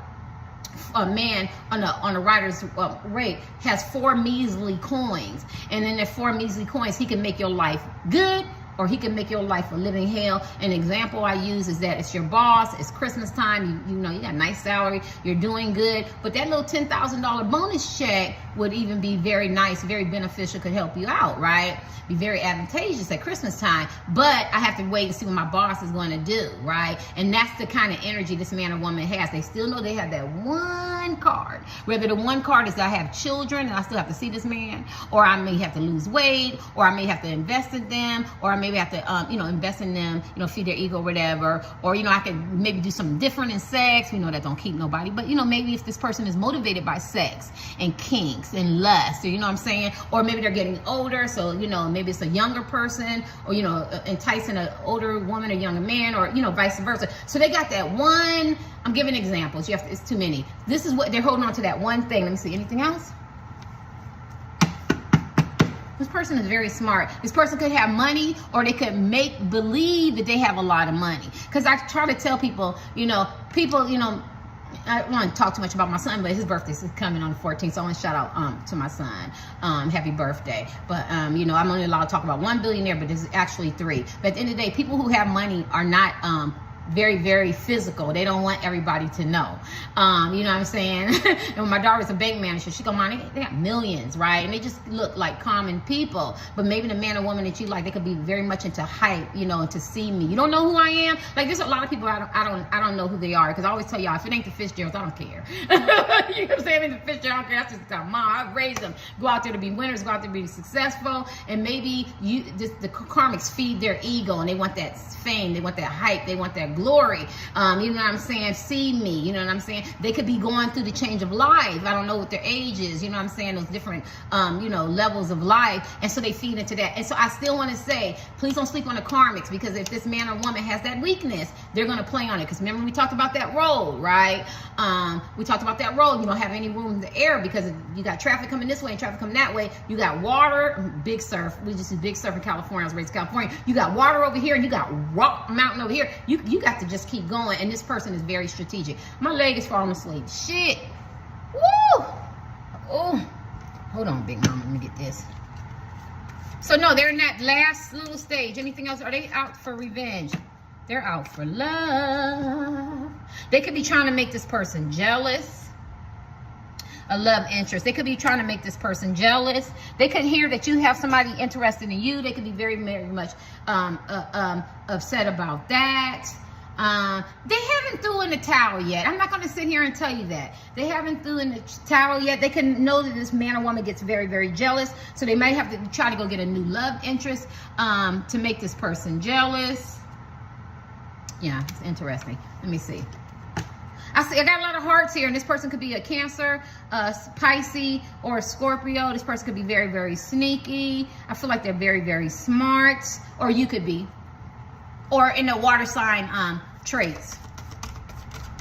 a man on a writer's rate has 4 measly coins, and in the 4 measly coins, he can make your life good, or he can make your life a living hell. An example I use is that it's your boss, it's Christmas time, you know, you got a nice salary, you're doing good, but that little $10,000 bonus check would even be very nice, very beneficial, could help you out, right? Be very advantageous at Christmas time, but I have to wait and see what my boss is going to do, right? And that's the kind of energy this man or woman has. They still know they have that one card. Whether the one card is that I have children and I still have to see this man, or I may have to lose weight, or I may have to invest in them, or I maybe have to, you know, invest in them, you know, feed their ego or whatever, or, you know, I could maybe do something different in sex. We know that don't keep nobody, but, you know, maybe if this person is motivated by sex and kinks and lust, or, you know what I'm saying, or maybe they're getting older, so, you know, maybe it's a younger person, or, you know, enticing an older woman or younger man, or, you know, vice versa. So they got that one. I'm giving examples. You have to, it's too many. This is what they're holding on to, that one thing. Let me see. Anything else? This person is very smart. This person could have money, or they could make believe that they have a lot of money. Because I try to tell people, you know, I don't want to talk too much about my son, but his birthday is coming on the 14th, so I want to shout out to my son. Happy birthday. But, you know, I'm only allowed to talk about one billionaire, but there's actually 3. But at the end of the day, people who have money are not very, very physical. They don't want everybody to know. You know what I'm saying? And when my daughter's a bank manager, she go, Mom, they got millions, right? And they just look like common people. But maybe the man or woman that you like, they could be very much into hype, you know, and to see me. You don't know who I am? Like, there's a lot of people I don't know who they are, because I always tell y'all, if it ain't the Fitzgeralds, I don't care. You know what I'm saying? If it's the Fitzgeralds, I don't care. That's just the mom. I raised them. Go out there to be winners, go out there to be successful. And maybe the karmics feed their ego, and they want that fame, they want that hype, they want that glory. You know what I'm saying? See me. You know what I'm saying? They could be going through the change of life. I don't know what their age is. You know what I'm saying? Those different, you know, levels of life. And so they feed into that. And so I still want to say, please don't sleep on the karmics, because if this man or woman has that weakness, they're going to play on it. Because remember, we talked about that road, right? We talked about that road. You don't have any room in the air because you got traffic coming this way and traffic coming that way. You got water, big surf. We just do big surf in California. I was raised in California. You got water over here and you got rock mountain over here. You got to just keep going. And this person is very strategic. My leg is falling asleep. Shit. Woo! Oh, hold on, big mama. Let me get this. So no, they're in that last little stage. Anything else? Are they out for revenge? They're out for love. They could be trying to make this person jealous. A love interest. They could be trying to make this person jealous. They could hear that you have somebody interested in you. They could be very, very much upset about that. They haven't threw in the towel yet. I'm not going to sit here and tell you that. They haven't threw in the towel yet. They can know that this man or woman gets very, very jealous. So they might have to try to go get a new love interest to make this person jealous. Yeah, it's interesting. Let me see. I got a lot of hearts here, and this person could be a Cancer, a Pisces, or a Scorpio. This person could be very, very sneaky. I feel like they're very, very smart, or you could be, or in the water sign traits.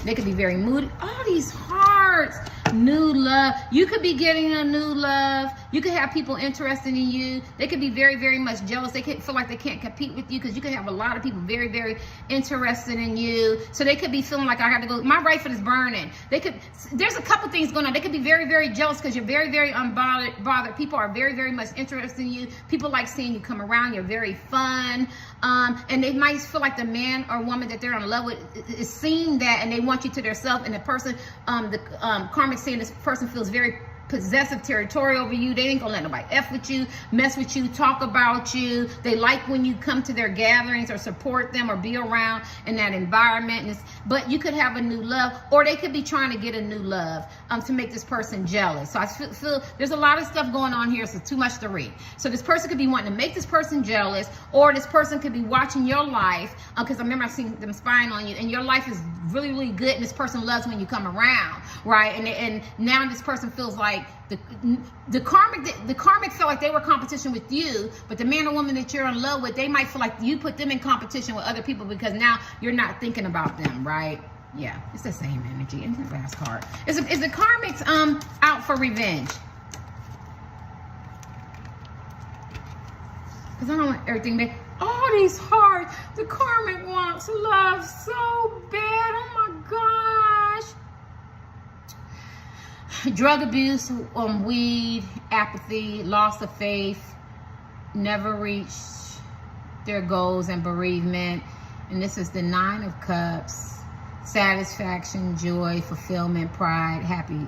They could be very moody. All these hearts, new love. You could be getting a new love. You could have people interested in you. They could be very, very much jealous. They could feel like they can't compete with you because you could have a lot of people very, very interested in you. So they could be feeling like I got to go. My right foot is burning. There's a couple things going on. They could be very, very jealous because you're very, very unbothered. People are very, very much interested in you. People like seeing you come around. You're very fun. And they might feel like the man or woman that they're in love with is seeing that, and they want you to themselves. And the person, karmic saying this person feels very possessive territory over you. They ain't gonna let nobody F with you, mess with you, talk about you. They like when you come to their gatherings or support them or be around in that environment. But you could have a new love, or they could be trying to get a new love to make this person jealous. So I feel there's a lot of stuff going on here, so too much to read. So this person could be wanting to make this person jealous, or this person could be watching your life, because I remember I've seen them spying on you, and your life is really, really good, and this person loves when you come around, right? And now this person feels like the karmic felt like they were competition with you, but the man or woman that you're in love with, they might feel like you put them in competition with other people because now you're not thinking about them, right? Yeah, it's the same energy. And the last card is the karmics out for revenge? Because I don't want everything to, all these hearts. The karmic wants love so bad. Oh my gosh. Drug abuse, weed, apathy, loss of faith, never reached their goals, and bereavement. And this is the 9 of Cups. Satisfaction, joy, fulfillment, pride, happy,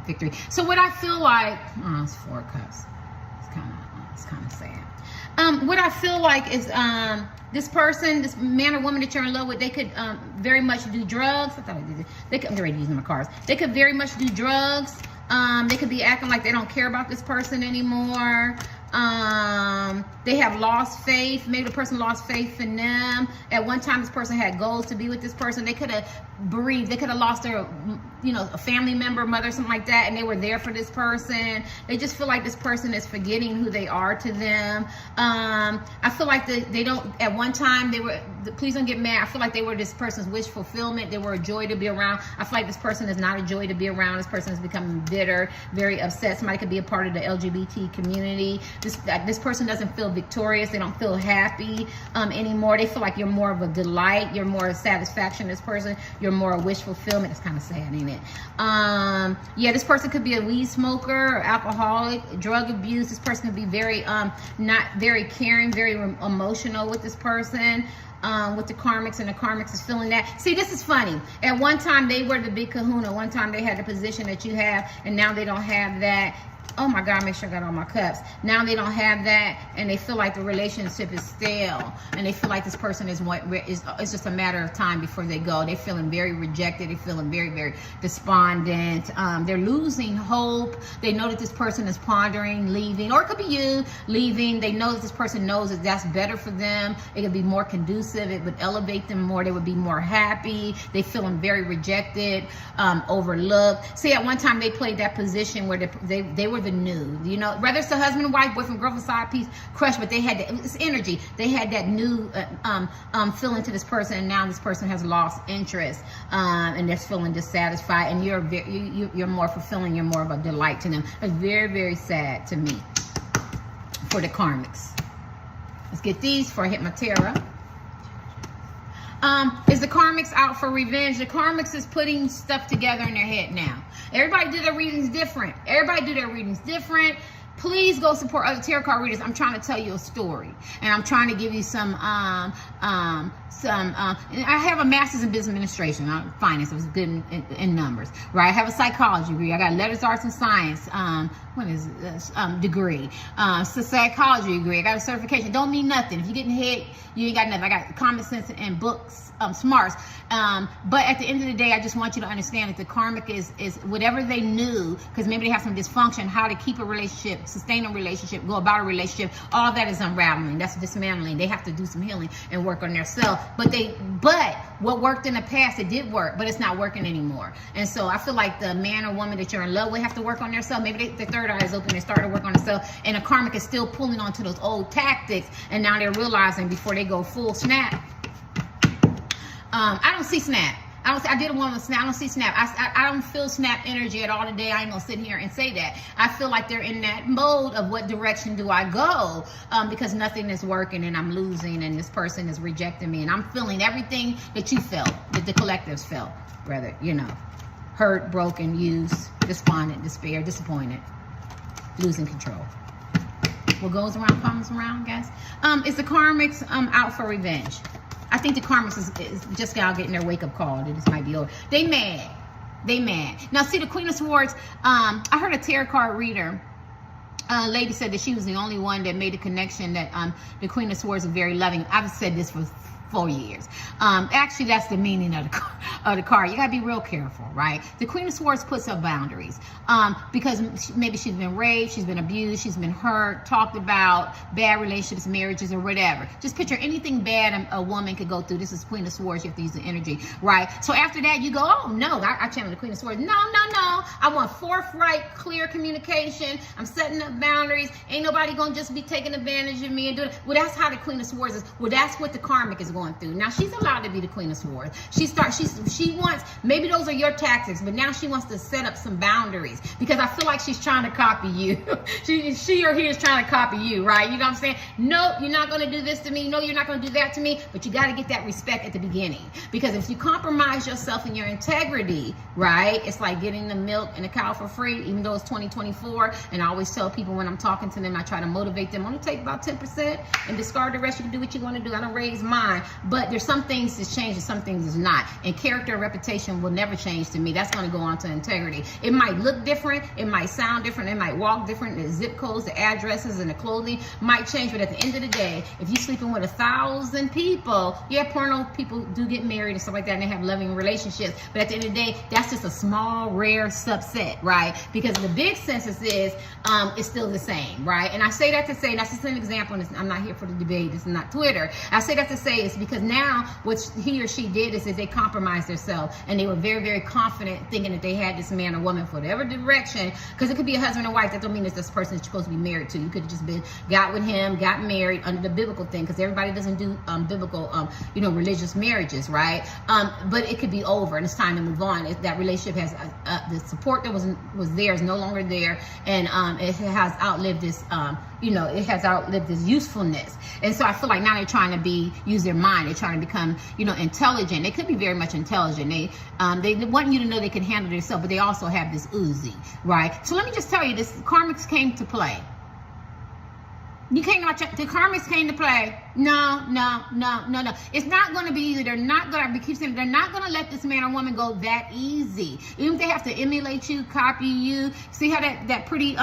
victory. So what I feel like, it's 4 Cups. It's kind of sad. What I feel like is this person, this man or woman that you're in love with, they could very much do drugs. I thought I did it. I'm ready to use my cards. They could very much do drugs. They could be acting like they don't care about this person anymore. They have lost faith. Maybe the person lost faith in them. At one time, this person had goals to be with this person. They could have bereaved. They could have lost their, a family member, mother, something like that, and they were there for this person. They just feel like this person is forgetting who they are to them. I feel like they don't, at one time, they were, please don't get mad, I feel like they were this person's wish fulfillment. They were a joy to be around. I feel like this person is not a joy to be around. This person is becoming bitter, very upset. Somebody could be a part of the LGBT community. This person doesn't feel victorious. They don't feel happy anymore. They feel like you're more of a delight. You're more of satisfaction. This person, you're more a wish fulfillment. It's kind of sad, ain't it? Yeah, this person could be a weed smoker or alcoholic, drug abuse. This person could be very not very caring, very emotional with this person. With the karmics, and the karmics is feeling that. See, this is funny. At one time, they were the big kahuna. One time, they had the position that you have, and now they don't have that. oh my God, make sure I got all my cups. Now they don't have that, and they feel like the relationship is stale, and they feel like this person is it's just a matter of time before they go. They're feeling very rejected. They're feeling very, very despondent. They're losing hope. They know that this person is pondering leaving, or it could be you leaving. They know that this person knows that that's better for them. It could be more conducive. It would elevate them more. They would be more happy. They feeling very rejected, overlooked. See, at one time they played that position where they were the new, you know, whether it's the husband and wife, boyfriend, girlfriend, side piece, crush, but they had it's energy. They had that new feeling to this person, and now this person has lost interest, and they're feeling dissatisfied, and you're more fulfilling. You're more of a delight to them. It's very, very sad to me for the karmics. Let's get these for I hit my tarot. Is the karmics out for revenge? The karmics is putting stuff together in their head now. Everybody do their readings different. Please go support other tarot card readers. I'm trying to tell you a story, and I'm trying to give you some. I have a master's in business administration, finance. I was good in numbers, right? I have a psychology degree. I got a letters, arts, and science. What is this degree? It's a psychology degree. I got a certification. Don't mean nothing. If you're getting hit, you ain't got nothing. I got common sense and books, smarts. But at the end of the day, I just want you to understand that the karmic is whatever they knew, because maybe they have some dysfunction, how to keep a relationship, sustain a relationship, go about a relationship. All that is unraveling. That's dismantling. They have to do some healing and work on themselves. But what worked in the past, it did work, but it's not working anymore. And so I feel like the man or woman that you're in love with have to work on themselves. Maybe the third eye is open. They started to work on themselves, and the karmic is still pulling onto those old tactics. And now they're realizing before they go full snap. I don't see snap. I did a one with snap. I don't see snap. I don't feel snap energy at all today. I ain't gonna sit here and say that. I feel like they're in that mode of what direction do I go, because nothing is working and I'm losing and this person is rejecting me, and I'm feeling everything that you felt, that the collectives felt, rather, you know, hurt, broken, used, despondent, despair, disappointed, losing control. What goes around comes around, guys. Is the karmics out for revenge? I think the karmics is just now getting their wake-up call that this might be over. They mad. Now, see, the Queen of Swords, I heard a tarot card reader, lady said that she was the only one that made a connection that the Queen of Swords is very loving. I've said this for 4 years. Actually, that's the meaning of the card. You gotta be real careful, right? The Queen of Swords puts up boundaries because maybe she's been raped, she's been abused, she's been hurt, talked about, bad relationships, marriages, or whatever. Just picture anything bad a woman could go through. This is Queen of Swords. You have to use the energy, right? So after that, you go, oh no, I channel the Queen of Swords. No. I want forthright, clear communication. I'm setting up boundaries. Ain't nobody gonna just be taking advantage of me and doing it. Well, that's how the Queen of Swords is. Well, that's what the karmic is going through. Now she's allowed to be the Queen of Swords. She wants, maybe those are your tactics, but now she wants to set up some boundaries because I feel like she's trying to copy you. she or he is trying to copy you, right? You know what I'm saying? No, you're not going to do this to me. No, you're not going to do that to me. But you got to get that respect at the beginning, because if you compromise yourself and your integrity, right? It's like getting the milk and the cow for free, even though it's 2024. And I always tell people when I'm talking to them, I try to motivate them. Only take about 10% and discard the rest. You can do what you want to do. I don't raise mine. But there's some things that's changed and some things is not. And character and reputation will never change to me. That's going to go on to integrity. It might look different. It might sound different. It might walk different. The zip codes, the addresses, and the clothing might change. But at the end of the day, if you're sleeping with 1,000 people, yeah, porno people do get married and stuff like that, and they have loving relationships. But at the end of the day, that's just a small, rare subset, right? Because the big census is still the same, right? And I say that to say, that's just an example. And I'm not here for the debate. This is not Twitter. I say that to say it's because now what he or she did is they compromised themselves, and they were very, very confident, thinking that they had this man or woman for whatever direction. Because it could be a husband or wife. That don't mean it's this person that you're supposed to be married to. You could have just got with him, got married under the biblical thing, because everybody doesn't do biblical, religious marriages, right? But it could be over, and it's time to move on. That relationship has the support that was there is no longer there, and it has outlived this. It has outlived this usefulness. And so I feel like now they're trying to use their mind. They're trying to become, intelligent. They could be very much intelligent. They want you to know they can handle themselves, but they also have this Uzi, right? So let me just tell you, this karmics came to play. The karmics came to play. No. It's not going to be easy. They're not going to let this man or woman go that easy. Even if they have to emulate you, copy you. See how that pretty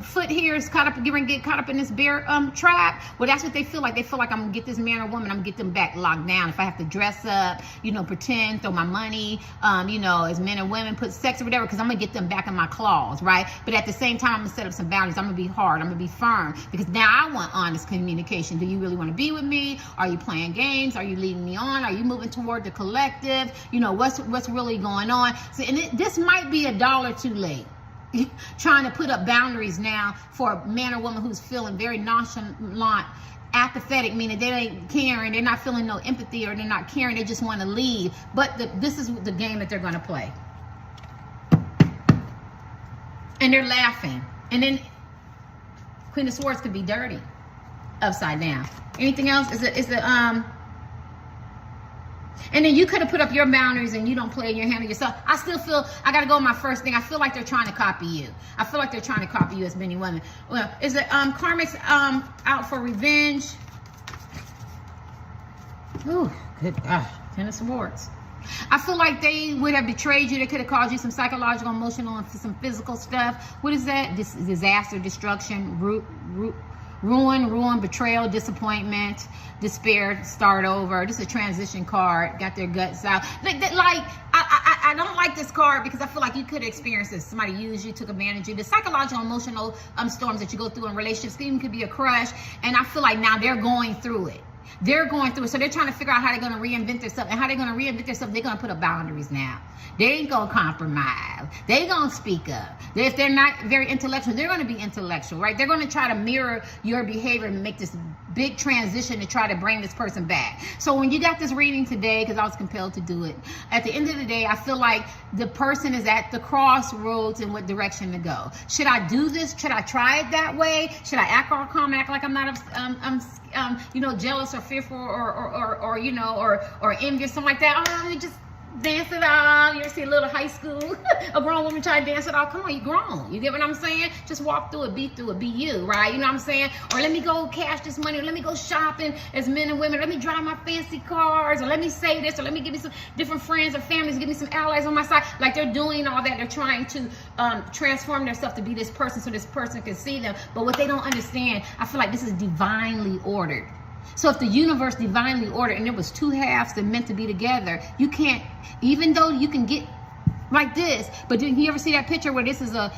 foot here is caught up, get caught up in this bear trap. Well, that's what they feel like. They feel like I'm gonna get this man or woman, I'm gonna get them back locked down. If I have to dress up, you know, pretend, throw my money, you know, as men and women, put sex or whatever, because I'm gonna get them back in my claws, right? But at the same time, I'm gonna set up some boundaries. I'm gonna be hard, I'm gonna be firm, because now I want honest communication. Do you really want to be with me? Are you playing games? Are you leading me on? Are you moving toward the collective? You know, what's really going on? So, and this might be $1 too late. Trying to put up boundaries now for a man or woman who's feeling very nonchalant, apathetic, meaning they ain't caring, they're not feeling no empathy, or they're not caring, they just want to leave. But this is the game that they're going to play. And they're laughing. And then Queen of Swords could be dirty, upside down. Anything else? And then you could have put up your boundaries and you don't play your hand of yourself. I still feel, I got to go with my first thing. I feel like they're trying to copy you. I feel like they're trying to copy you as many women. Well, is it karmics out for revenge? Ooh, good gosh. 10 of Swords. I feel like they would have betrayed you. They could have caused you some psychological, emotional, and some physical stuff. What is that? Disaster, destruction, ruin, betrayal, disappointment, despair, start over. This is a transition card. Got their guts out. I don't like this card because I feel like you could experience this. Somebody used you, took advantage of you. The psychological, emotional storms that you go through in relationships even could be a crush. And I feel like now they're going through it. They're going through it. So they're trying to figure out how they're going to reinvent themselves. And how they're going to reinvent themselves, they're going to put up boundaries now. They ain't going to compromise. They going to speak up. If they're not very intellectual, they're going to be intellectual, right? They're going to try to mirror your behavior and make this big transition to try to bring this person back. So when you got this reading today, because I was compelled to do it, at the end of the day, I feel like the person is at the crossroads in what direction to go. Should I do this? Should I try it that way? Should I act all calm, act like I'm not, you know, jealous or fearful or you know, or envious, something like that? Oh, let me just dance it off. You ever see a little high school, a grown woman try to dance it off? Come on, you grown. You get what I'm saying? Just walk through it, be you, right? You know what I'm saying? Or let me go cash this money, or let me go shopping as men and women, let me drive my fancy cars, or let me say this, or let me give me some different friends or families, give me some allies on my side. Like they're doing all that. They're trying to transform themselves to be this person so this person can see them. But what they don't understand, I feel like this is divinely ordered. So if the universe divinely ordered and there was two halves that meant to be together, you can't, even though you can get like this, but did you ever see that picture where this is a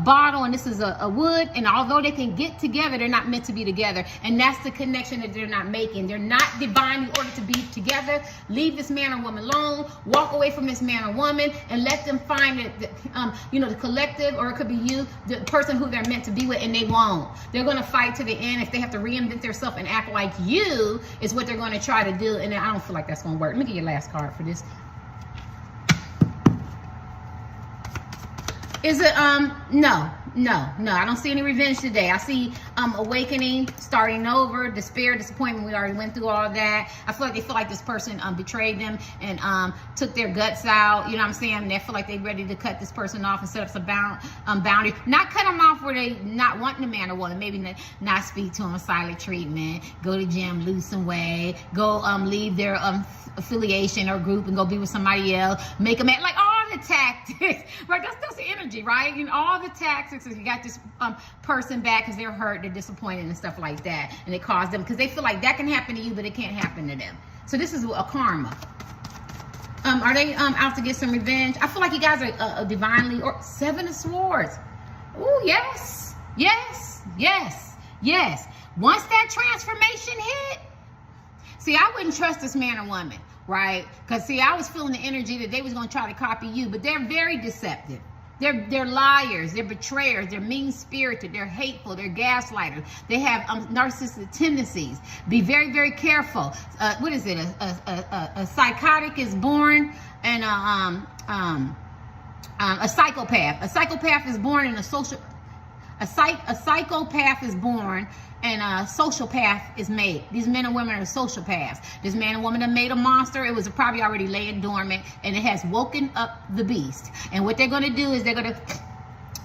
bottle and this is a wood, and although they can get together, they're not meant to be together. And that's the connection that they're not making. They're not divinely ordered to be together. Leave this man or woman alone. Walk away from this man or woman and let them find you know, the collective, or it could be you, the person who they're meant to be with, and they won't. They're going to fight to the end. If they have to reinvent themselves and act like you, is what they're going to try to do. And I don't feel like that's going to work. Let me get your last card for this. Is it, no, I don't see any revenge today. I see awakening, starting over, despair, disappointment. We already went through all of that. I feel like they feel like this person betrayed them and took their guts out. You know what I'm saying? They feel like they're ready to cut this person off and set up some boundary. Not cut them off where they not wanting a man or woman. Maybe not speak to them, silent treatment, go to gym, lose some weight, go leave their affiliation or group and go be with somebody else, make them act like all the tactics, right? That's the energy, right? You know, all the tactics is you got this person back because they're hurt, they're disappointed and stuff like that, and it caused them, because they feel like that can happen to you, but it can't happen to them. So this is a karma. Are they out to get some revenge? I feel like you guys are divinely, or 7 of Swords. Oh, yes. Once that transformation hit, see, I wouldn't trust this man or woman, right? Because, see, I was feeling the energy that they was going to try to copy you, but they're very deceptive. They're liars, they're betrayers, they're mean-spirited, they're hateful, they're gaslighters. They have narcissistic tendencies. Be very, very careful. What is it? A psychotic is born, and a psychopath. A psychopath is born, and a psychopath is born, and a sociopath is made. These men and women are sociopaths. This man and woman that made a monster, it was probably already laying dormant, and it has woken up the beast. And what they're going to do is they're going to,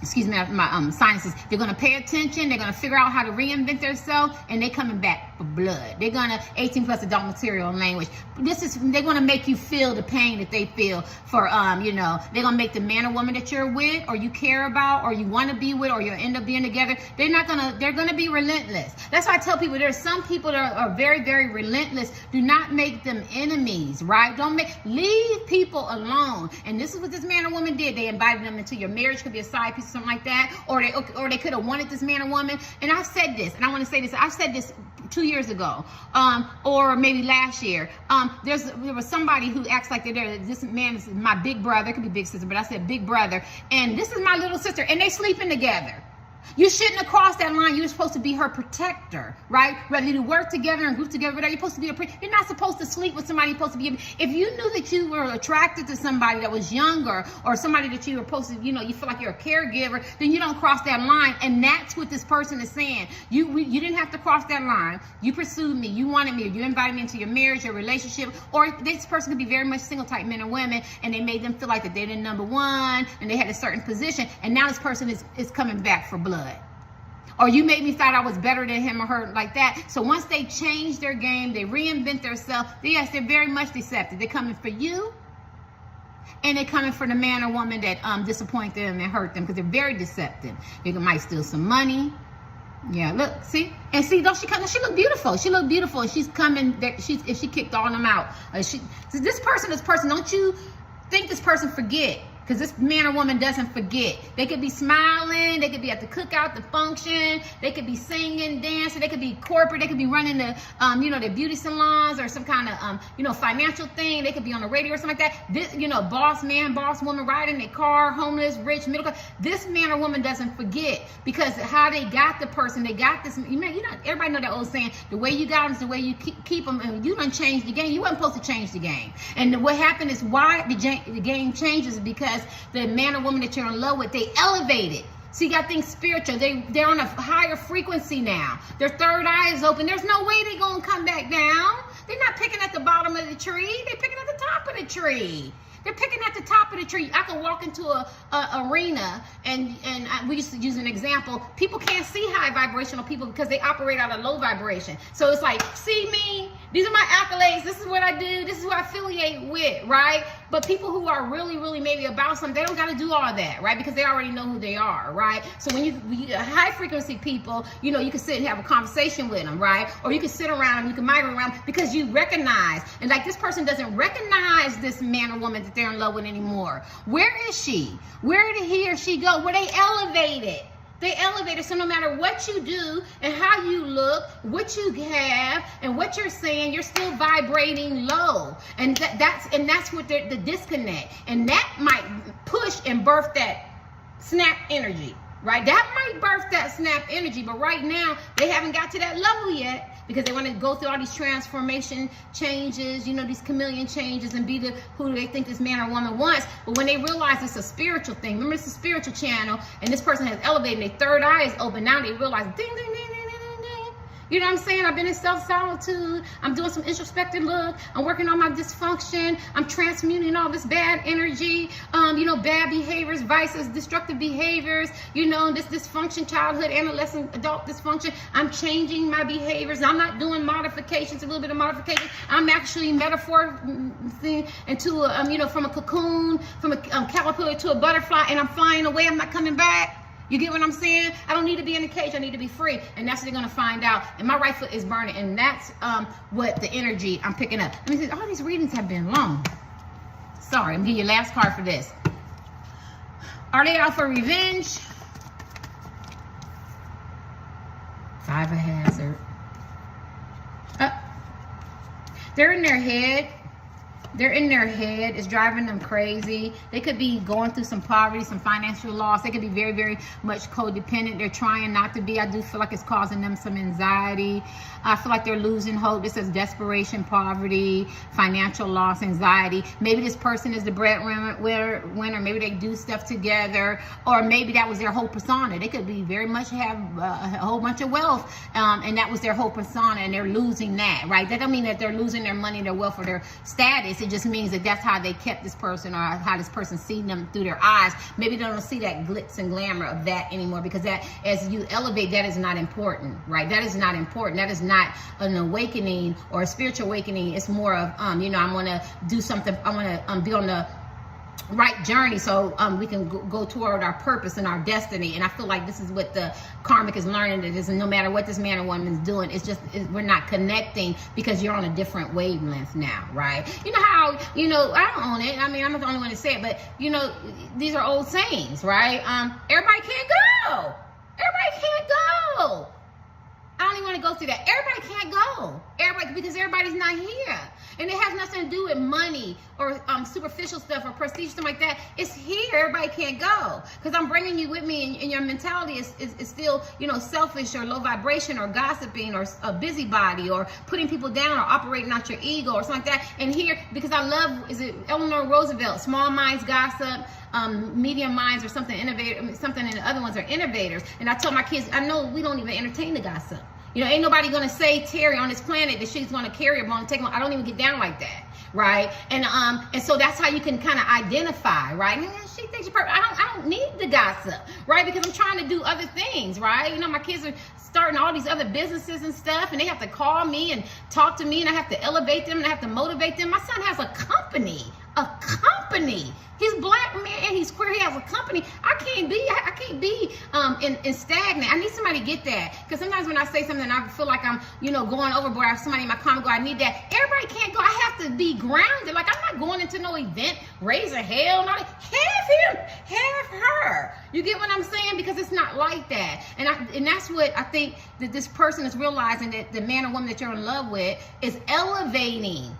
excuse me, my sinuses, they're going to pay attention, they're going to figure out how to reinvent themselves, and they're coming back for blood. They're gonna 18 plus adult material language. They're gonna make you feel the pain that they feel for you know, they're gonna make the man or woman that you're with or you care about or you want to be with or you'll end up being together. They're gonna be relentless. That's why I tell people there's some people that are very, very relentless. Do not make them enemies, right? Leave people alone. And this is what this man or woman did. They invited them into your marriage. Could be a side piece or something like that, or they could have wanted this man or woman. And I've said this, and I want to say this. I've said this 2 years ago, or maybe last year. There was somebody who acts like this man is my big brother. It could be big sister, but I said big brother, and this is my little sister, and they sleeping together. You shouldn't have crossed that line. You're supposed to be her protector, right? Whether you work together and group together, whatever, you're supposed to be you're not supposed to sleep with somebody. You're supposed to be. If you knew that you were attracted to somebody that was younger or somebody that you were supposed to, you know, you feel like you're a caregiver, then you don't cross that line. And that's what this person is saying. You didn't have to cross that line. You pursued me. You wanted me. You invited me into your marriage, your relationship. Or this person could be very much single type men and women, and they made them feel like that they're the number one and they had a certain position. And now this person is coming back for blood. Or you made me thought I was better than him or her like that. So once they change their game, they reinvent themselves. Yes, they're very much deceptive. They're coming for you, and they're coming for the man or woman that disappointed them and hurt them, because they're very deceptive. They might steal some money. Yeah, look, see, and see, don't she come? She look beautiful. She look beautiful, and she's coming. If she kicked all of them out, this person. Don't you think this person forget? Because this man or woman doesn't forget. They could be smiling. They could be at the cookout, the function. They could be singing, dancing. They could be corporate. They could be running the, their beauty salons or some kind of, financial thing. They could be on the radio or something like that. This, boss man, boss woman, riding their car, homeless, rich, middle class. This man or woman doesn't forget, because how they got the person, they got this. Everybody know that old saying: the way you got them is the way you keep them. And you done changed the game. You wasn't supposed to change the game. And what happened is why the game changes, because the man or woman that you're in love with, they elevated. So you got things spiritual. They're on a higher frequency now. Their third eye is open. There's no way they're going to come back down. They're not picking at the bottom of the tree. They're picking at the top of the tree. They're picking at the top of the tree. I can walk into a arena, and we used to use an example. People can't see high vibrational people because they operate out of low vibration. So it's like, see me? These are my accolades. This is what I do. This is who I affiliate with, right? But people who are really, really maybe about something, they don't got to do all that, right? Because they already know who they are, right? So when you high frequency people, you can sit and have a conversation with them, right? Or you can sit around and you can migrate around because you recognize. And like, this person doesn't recognize this man or woman that they're in love with anymore. Where is she? Where did he or she go? Where they elevated. They elevated. So no matter what you do and how you look, what you have and what you're saying, you're still vibrating low. And that's what the disconnect. And that might push and birth that snap energy, right? That might birth that snap energy. But right now, they haven't got to that level yet, because they want to go through all these transformation changes, these chameleon changes, and be who they think this man or woman wants. But when they realize it's a spiritual thing, remember, it's a spiritual channel, and this person has elevated, their third eye is open. Now they realize, ding, ding, ding, ding, ding, ding. You know what I'm saying? I've been in self-solitude. I'm doing some introspective look. I'm working on my dysfunction. I'm transmuting all this bad energy, bad behaviors, vices, destructive behaviors, this dysfunction, childhood, adolescent, adult dysfunction. I'm changing my behaviors. I'm not doing modifications, a little bit of modification. I'm actually metaphorically into, from a cocoon, from a caterpillar to a butterfly, and I'm flying away. I'm not coming back. You get what I'm saying? I don't need to be in a cage. I need to be free. And that's what they're going to find out. And my right foot is burning. And that's what the energy I'm picking up. Let me see. All these readings have been long. Sorry. I'm going to give you the last card for this. Are they out for revenge? Five of Hazard. They're in their head. They're in their head. It's driving them crazy. They could be going through some poverty, some financial loss. They could be very, very much codependent. They're trying not to be. I do feel like it's causing them some anxiety. I feel like they're losing hope. This says desperation, poverty, financial loss, anxiety. Maybe this person is the breadwinner. Maybe they do stuff together. Or maybe that was their whole persona. They could be very much have a whole bunch of wealth. And that was their whole persona, and they're losing that, right? That don't mean that they're losing their money, their wealth, or their status. it just means that that's how they kept this person, or how this person seen them through their eyes. Maybe they don't see that glitz and glamour of that anymore, because that, as you elevate, that is not important, right? That is not important. That is not an awakening or a spiritual awakening. It's more of, you know, I want to do something. I want to be on the right journey, so we can go toward our purpose and our destiny. And I feel like this is what the karmic is learning, that is, no matter what this man or woman is doing, it's just, we're not connecting because you're on a different wavelength now, right? You know how, you know, I don't own it, I mean, I'm not the only one to say it, but you know, these are old sayings, right? Everybody can't go. Everybody can't go. I don't even want to go through that. Everybody can't go. Everybody, because everybody's not here. And it has nothing to do with money or superficial stuff or prestige, something like that. It's here. Everybody can't go. Because I'm bringing you with me, and your mentality is still, you know, selfish or low vibration or gossiping or a busybody or putting people down or operating out your ego or something like that. And here, because I love, is it Eleanor Roosevelt, small minds gossip, medium minds or something innovative, something, and the other ones are innovators. And I tell my kids, I know we don't even entertain the gossip. You know, ain't nobody gonna say Terry on this planet that she's gonna carry a bone, take one. I don't even get down like that, right? And so that's how you can kind of identify, right? She thinks you're perfect. I don't need the gossip, right? Because I'm trying to do other things, right? You know, my kids are starting all these other businesses and stuff, and they have to call me and talk to me, and I have to elevate them, and I have to motivate them. My son has a company. He's black man and he's queer. He has a company. I can't be in stagnant. I need somebody to get that, because sometimes when I say something, I feel like I'm, you know, going overboard. I have somebody in my comment go, I need that. Everybody can't go. I have to be grounded. Like, I'm not going into no event raising hell. Not have him, have her. You get what I'm saying? Because it's not like that. And that's what I think that this person is realizing, that the man or woman that you're in love with is elevating,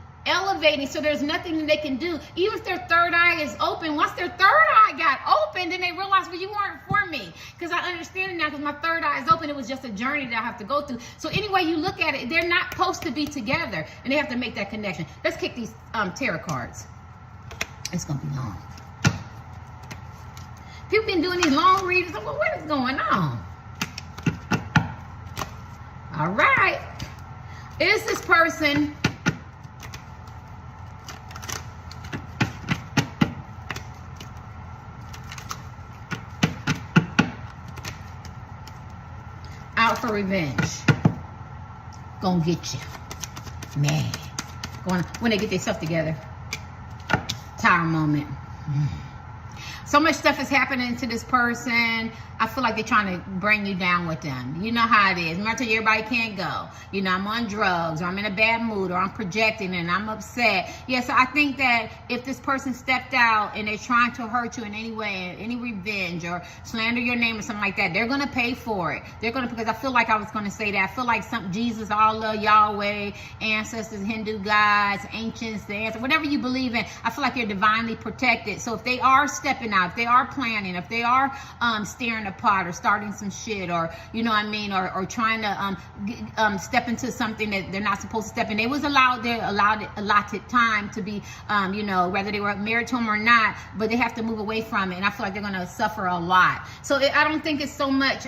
so there's nothing that they can do. Even if their third eye is open, once their third eye got open, then they realize, well, you weren't for me. Because I understand it now, because my third eye is open. It was just a journey that I have to go through. So anyway you look at it, they're not supposed to be together, and they have to make that connection. Let's kick these tarot cards. It's gonna be long. People been doing these long readings. Well, what is going on? All right. Is this person out for revenge? Gonna get you, man. When they get their stuff together. Tower moment. So much stuff is happening to this person. I feel like they're trying to bring you down with them. You know how it is. Remember, I tell you, everybody can't go. You know, I'm on drugs, or I'm in a bad mood, or I'm projecting and I'm upset. Yeah, so I think that if this person stepped out and they're trying to hurt you in any way, any revenge or slander your name or something like that, they're going to pay for it. They're going to, because I feel like I was going to say that. I feel like Jesus, Allah, Yahweh, ancestors, Hindu gods, ancients, the answer, whatever you believe in, I feel like you're divinely protected. So if they are stepping out, if they are planning, if they are staring a pot or starting some shit, or you know what I mean, or trying to step into something that they're not supposed to step in, they was allotted time to be, you know, whether they were married to him or not, but they have to move away from it, and I feel like they're going to suffer a lot. So I don't think it's so much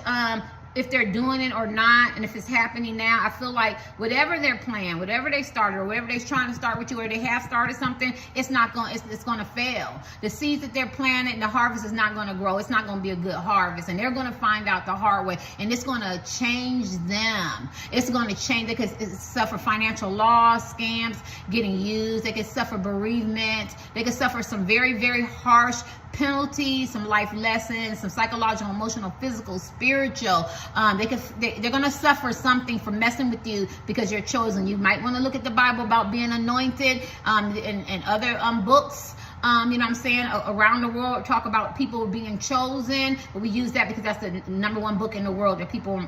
if they're doing it or not, and if it's happening now. I feel like whatever they're planning, whatever they started, or whatever they're trying to start with you, or they have started something, it's going to fail. The seeds that they're planting, the harvest is not going to grow. It's not going to be a good harvest, and they're going to find out the hard way, and it's going to change them. It's going to change. They could suffer financial loss, scams, getting used. They could suffer bereavement. They could suffer some very, very harsh penalties, some life lessons, some psychological, emotional, physical, spiritual. They're going to suffer something for messing with you because you're chosen. You might want to look at the Bible about being anointed, and other books. You know what I'm saying, around the world talk about people being chosen, but we use that because that's the #1 book in the world that people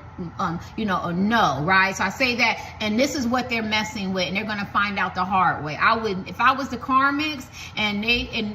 you know, right? So I say that, and this is what they're messing with, and they're going to find out the hard way. I would, if I was the karmics, and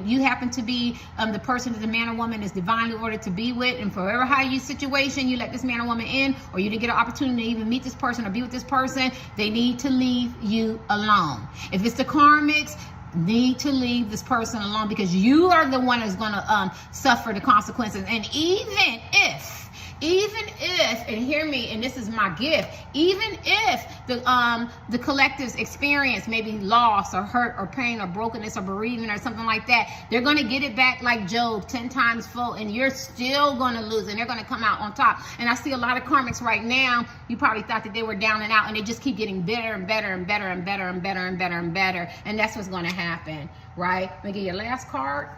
you happen to be the person that the man or woman is divinely ordered to be with, and for whatever high you situation, you let this man or woman in, or you didn't get an opportunity to even meet this person or be with this person, they need to leave you alone. If it's the karmics, need to leave this person alone, because you are the one who's going to suffer the consequences. And even if even if, and hear me, and this is my gift, even if the collective's experience maybe loss or hurt or pain or brokenness or bereavement or something like that, they're going to get it back like Job 10 times full, and you're still going to lose, and they're going to come out on top. And I see a lot of karmics right now, you probably thought that they were down and out, and they just keep getting better and better and better and better and better and better and better, and that's what's going to happen, right? Let me get your last card.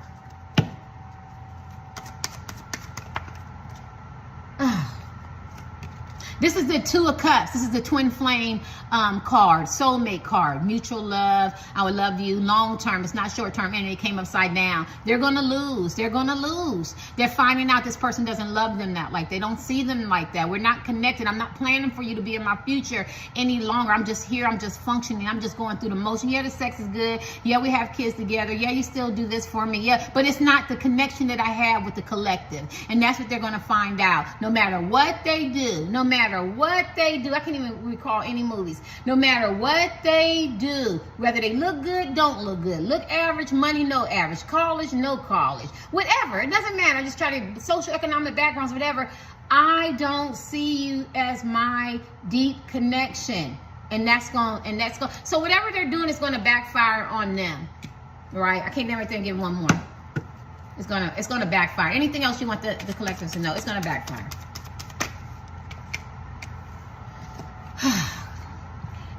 This is the Two of Cups. This is the twin flame card, soulmate card, mutual love. I would love you long term. It's not short term, and it came upside down. They're going to lose. They're going to lose. They're finding out this person doesn't love them that like. They don't see them like that. We're not connected. I'm not planning for you to be in my future any longer. I'm just here. I'm just functioning. I'm just going through the motion. Yeah, the sex is good. Yeah, we have kids together. Yeah, you still do this for me. Yeah, but it's not the connection that I have with the collective. And that's what they're going to find out. No matter what they do, no matter what they do, I can't even recall any movies. No matter what they do, whether they look good, don't look good, look average, money, no average, college, no college, whatever, it doesn't matter. I just try to, socioeconomic backgrounds, whatever. I don't see you as my deep connection, and that's going. So whatever they're doing is going to backfire on them, right? I can't name right there and give one more. It's gonna backfire. Anything else you want the collectives to know, it's gonna backfire.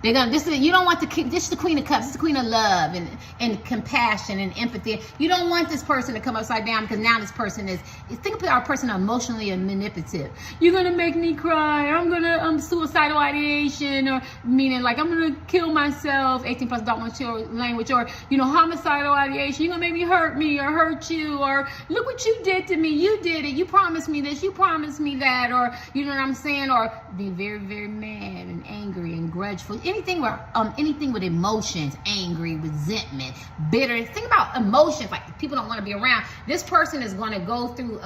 They're gonna. You don't want this is the Queen of Cups. This is the Queen of Love and compassion and empathy. You don't want this person to come upside down, because now this person is. Think about our person emotionally and manipulative. You're gonna make me cry. I'm suicidal ideation, or meaning like I'm gonna kill myself. 18+ adult mature language, or homicidal ideation. You're gonna make me hurt you, or look what you did to me. You did it. You promised me this. You promised me that, or you know what I'm saying, or be very, very mad and angry and grudgeful. Anything with emotions, angry, resentment, bitter. Think about emotions, like people don't want to be around. This person is going to go through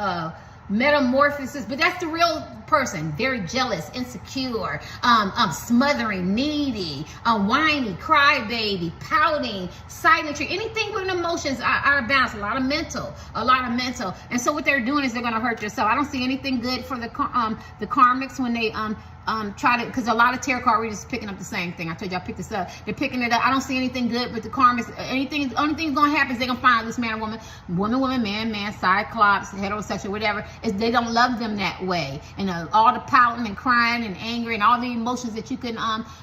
metamorphosis, but that's the real person. Very jealous, insecure, smothering, needy, whiny, crybaby, pouting, silent treat. Anything with emotions are balanced. A lot of mental. And so what they're doing is they're going to hurt themselves. I don't see anything good for the karmics when they try to, because a lot of tarot card readers is picking up the same thing. I told you I picked this up. They're picking it up. I don't see anything good with the karmics. The only thing that's going to happen is they're going to find out this man or woman, man, cyclops, heterosexual, whatever, is they don't love them that way. And all the pouting and crying and anger and all the emotions that you can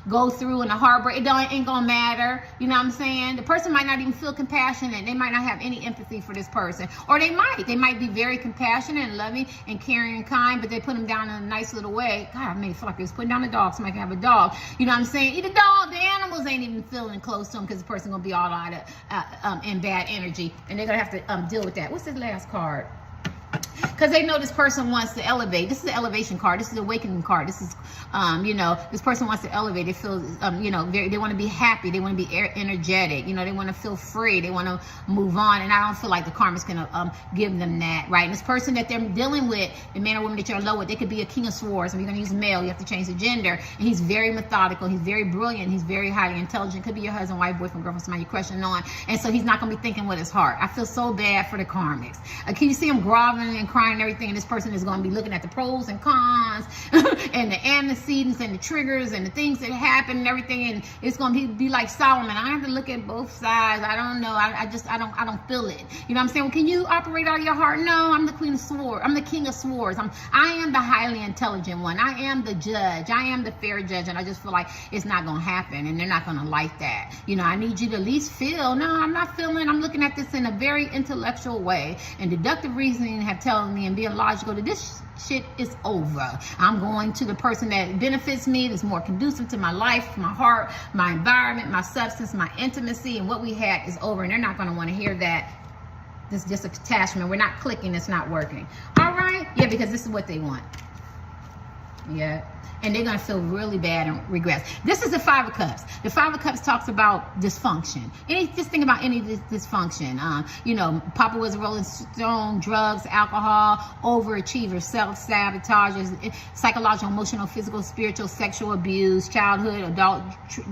go through, and the heartbreak, ain't going to matter. You know what I'm saying? The person might not even feel compassionate. They might not have any empathy for this person. Or they might be very compassionate and loving and caring and kind, but they put them down in a nice little way. God, I made it feel like it was putting down a dog. Somebody can have a dog. You know what I'm saying? Either dog, the animals ain't even feeling close to them, because the person going to be all out of in bad energy, and they're going to have to deal with that. What's this last card? Because they know this person wants to elevate. This is the elevation card. This is the awakening card. This is, this person wants to elevate. They feel, they want to be happy. They want to be energetic. They want to feel free. They want to move on. And I don't feel like the karma's going to give them that, right? And this person that they're dealing with, the man or woman that you're in love with, they could be a King of Swords. And you're going to use male. You have to change the gender. And he's very methodical. He's very brilliant. He's very highly intelligent. Could be your husband, wife, boyfriend, girlfriend, somebody you're questioning on. And so he's not going to be thinking with his heart. I feel so bad for the karmics. Can you see him groveling and crying and everything, and this person is going to be looking at the pros and cons and the antecedents and the triggers and the things that happen and everything, and it's going to be like Solomon. I have to look at both sides. I don't know. I don't feel it. You know what I'm saying? Well, can you operate out of your heart? No, I'm the Queen of Swords. I'm the King of Swords. I am the highly intelligent one. I am the judge. I am the fair judge, and I just feel like it's not going to happen, and they're not going to like that. I need you to at least feel. No, I'm not feeling. I'm looking at this in a very intellectual way, and deductive reasoning have telling me and being logical that this shit is over. I'm going to the person that benefits me, that's more conducive to my life, my heart, my environment, my substance, my intimacy, and what we had is over, and they're not going to want to hear that. This is just a attachment. We're not clicking. It's not working. All right? Yeah, because this is what they want. Yeah. And they're going to feel really bad and regrets. This is the Five of Cups. The Five of Cups talks about dysfunction. Just think about any dysfunction. Papa was a Rolling Stone, drugs, alcohol, overachiever, self-sabotagers, psychological, emotional, physical, spiritual, sexual abuse, childhood, adult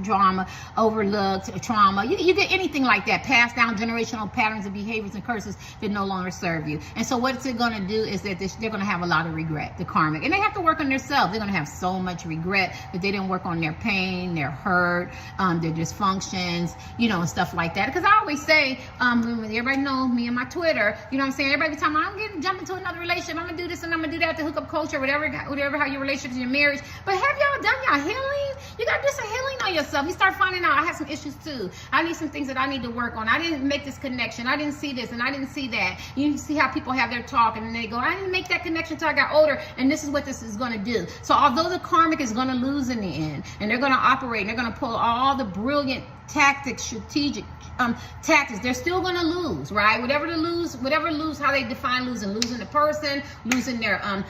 drama, overlooked trauma. You get anything like that. Passed down generational patterns of behaviors and curses that no longer serve you. And so what's it going to do is that they're going to have a lot of regret, the karmic. And they have to work on themselves. They're going to have so much regret that they didn't work on their pain, their hurt, their dysfunctions, and stuff like that. Because I always say, everybody knows me and my Twitter, you know what I'm saying? Everybody tell me, I'm going to jump into another relationship. I'm going to do this and I'm going to do that, the hookup culture, whatever how your relationship, your marriage. But have y'all done y'all healing? You got to do some healing on yourself. You start finding out I have some issues too. I need some things that I need to work on. I didn't make this connection. I didn't see this and I didn't see that. You see how people have their talk and they go, I didn't make that connection until I got older, and this is what this is going to do. So although the karmic is going to lose in the end, and they're going to operate, and they're going to pull all the brilliant tactics, strategic tactics, they're still going to lose, right? Whatever lose, how they define losing the person, losing their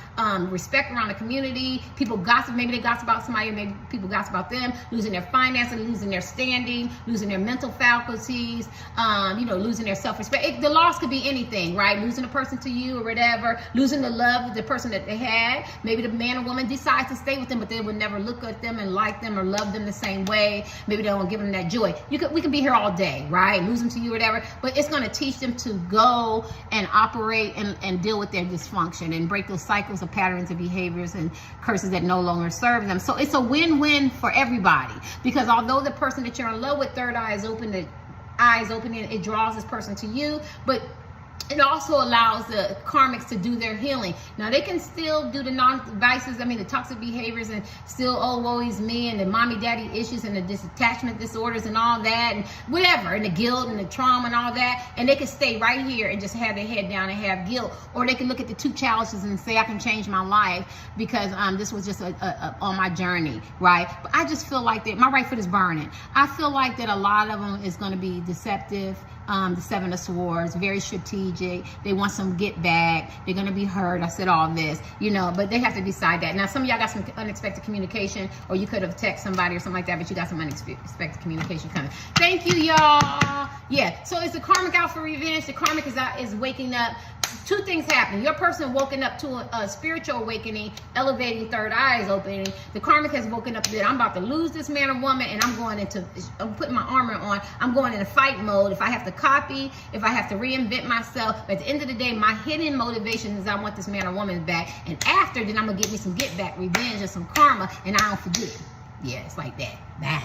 respect around the community. People gossip, maybe they gossip about somebody, maybe people gossip about them, losing their finances, losing their standing, losing their mental faculties, losing their self-respect. The loss could be anything, right? Losing a person to you or whatever, losing the love of the person that they had. Maybe the man or woman decides to stay with them, but they would never look at them and like them or love them the same way. Maybe they don't give them that joy. We can be here all day, right? Lose them to you or whatever, but it's going to teach them to go and operate and deal with their dysfunction and break those cycles of patterns of behaviors and curses that no longer serve them. So it's a win-win for everybody, because although the person that you're in love with, third eye is open, the eyes open, and it draws this person to you, but it also allows the karmics to do their healing. Now, they can still do the non-vices, the toxic behaviors, and still, oh, woe is me, and the mommy daddy issues, and the disattachment disorders, and all that, and whatever, and the guilt, and the trauma, and all that. And they can stay right here and just have their head down and have guilt. Or they can look at the two challenges and say, I can change my life because this was just on my journey, right? But I just feel like that my right foot is burning. I feel like that a lot of them is going to be deceptive. The Seven of Swords, very strategic. They want some get back. They're going to be hurt. I said all this, but they have to decide that. Now, some of y'all got some unexpected communication, or you could have texted somebody or something like that, but you got some unexpected communication coming. Thank you, y'all. Yeah, so it's the karmic out for revenge. The karmic is waking up. Two things happen. Your person woken up to a spiritual awakening, elevating, third eye is opening. The karmic has woken up that I'm about to lose this man or woman, and I'm putting my armor on. I'm going into fight mode. If I have to copy, if I have to reinvent myself, but at the end of the day, my hidden motivation is I want this man or woman back. And after, then I'm going to get me some get back, revenge, and some karma, and I don't forget. Yeah, it's like that. Bye.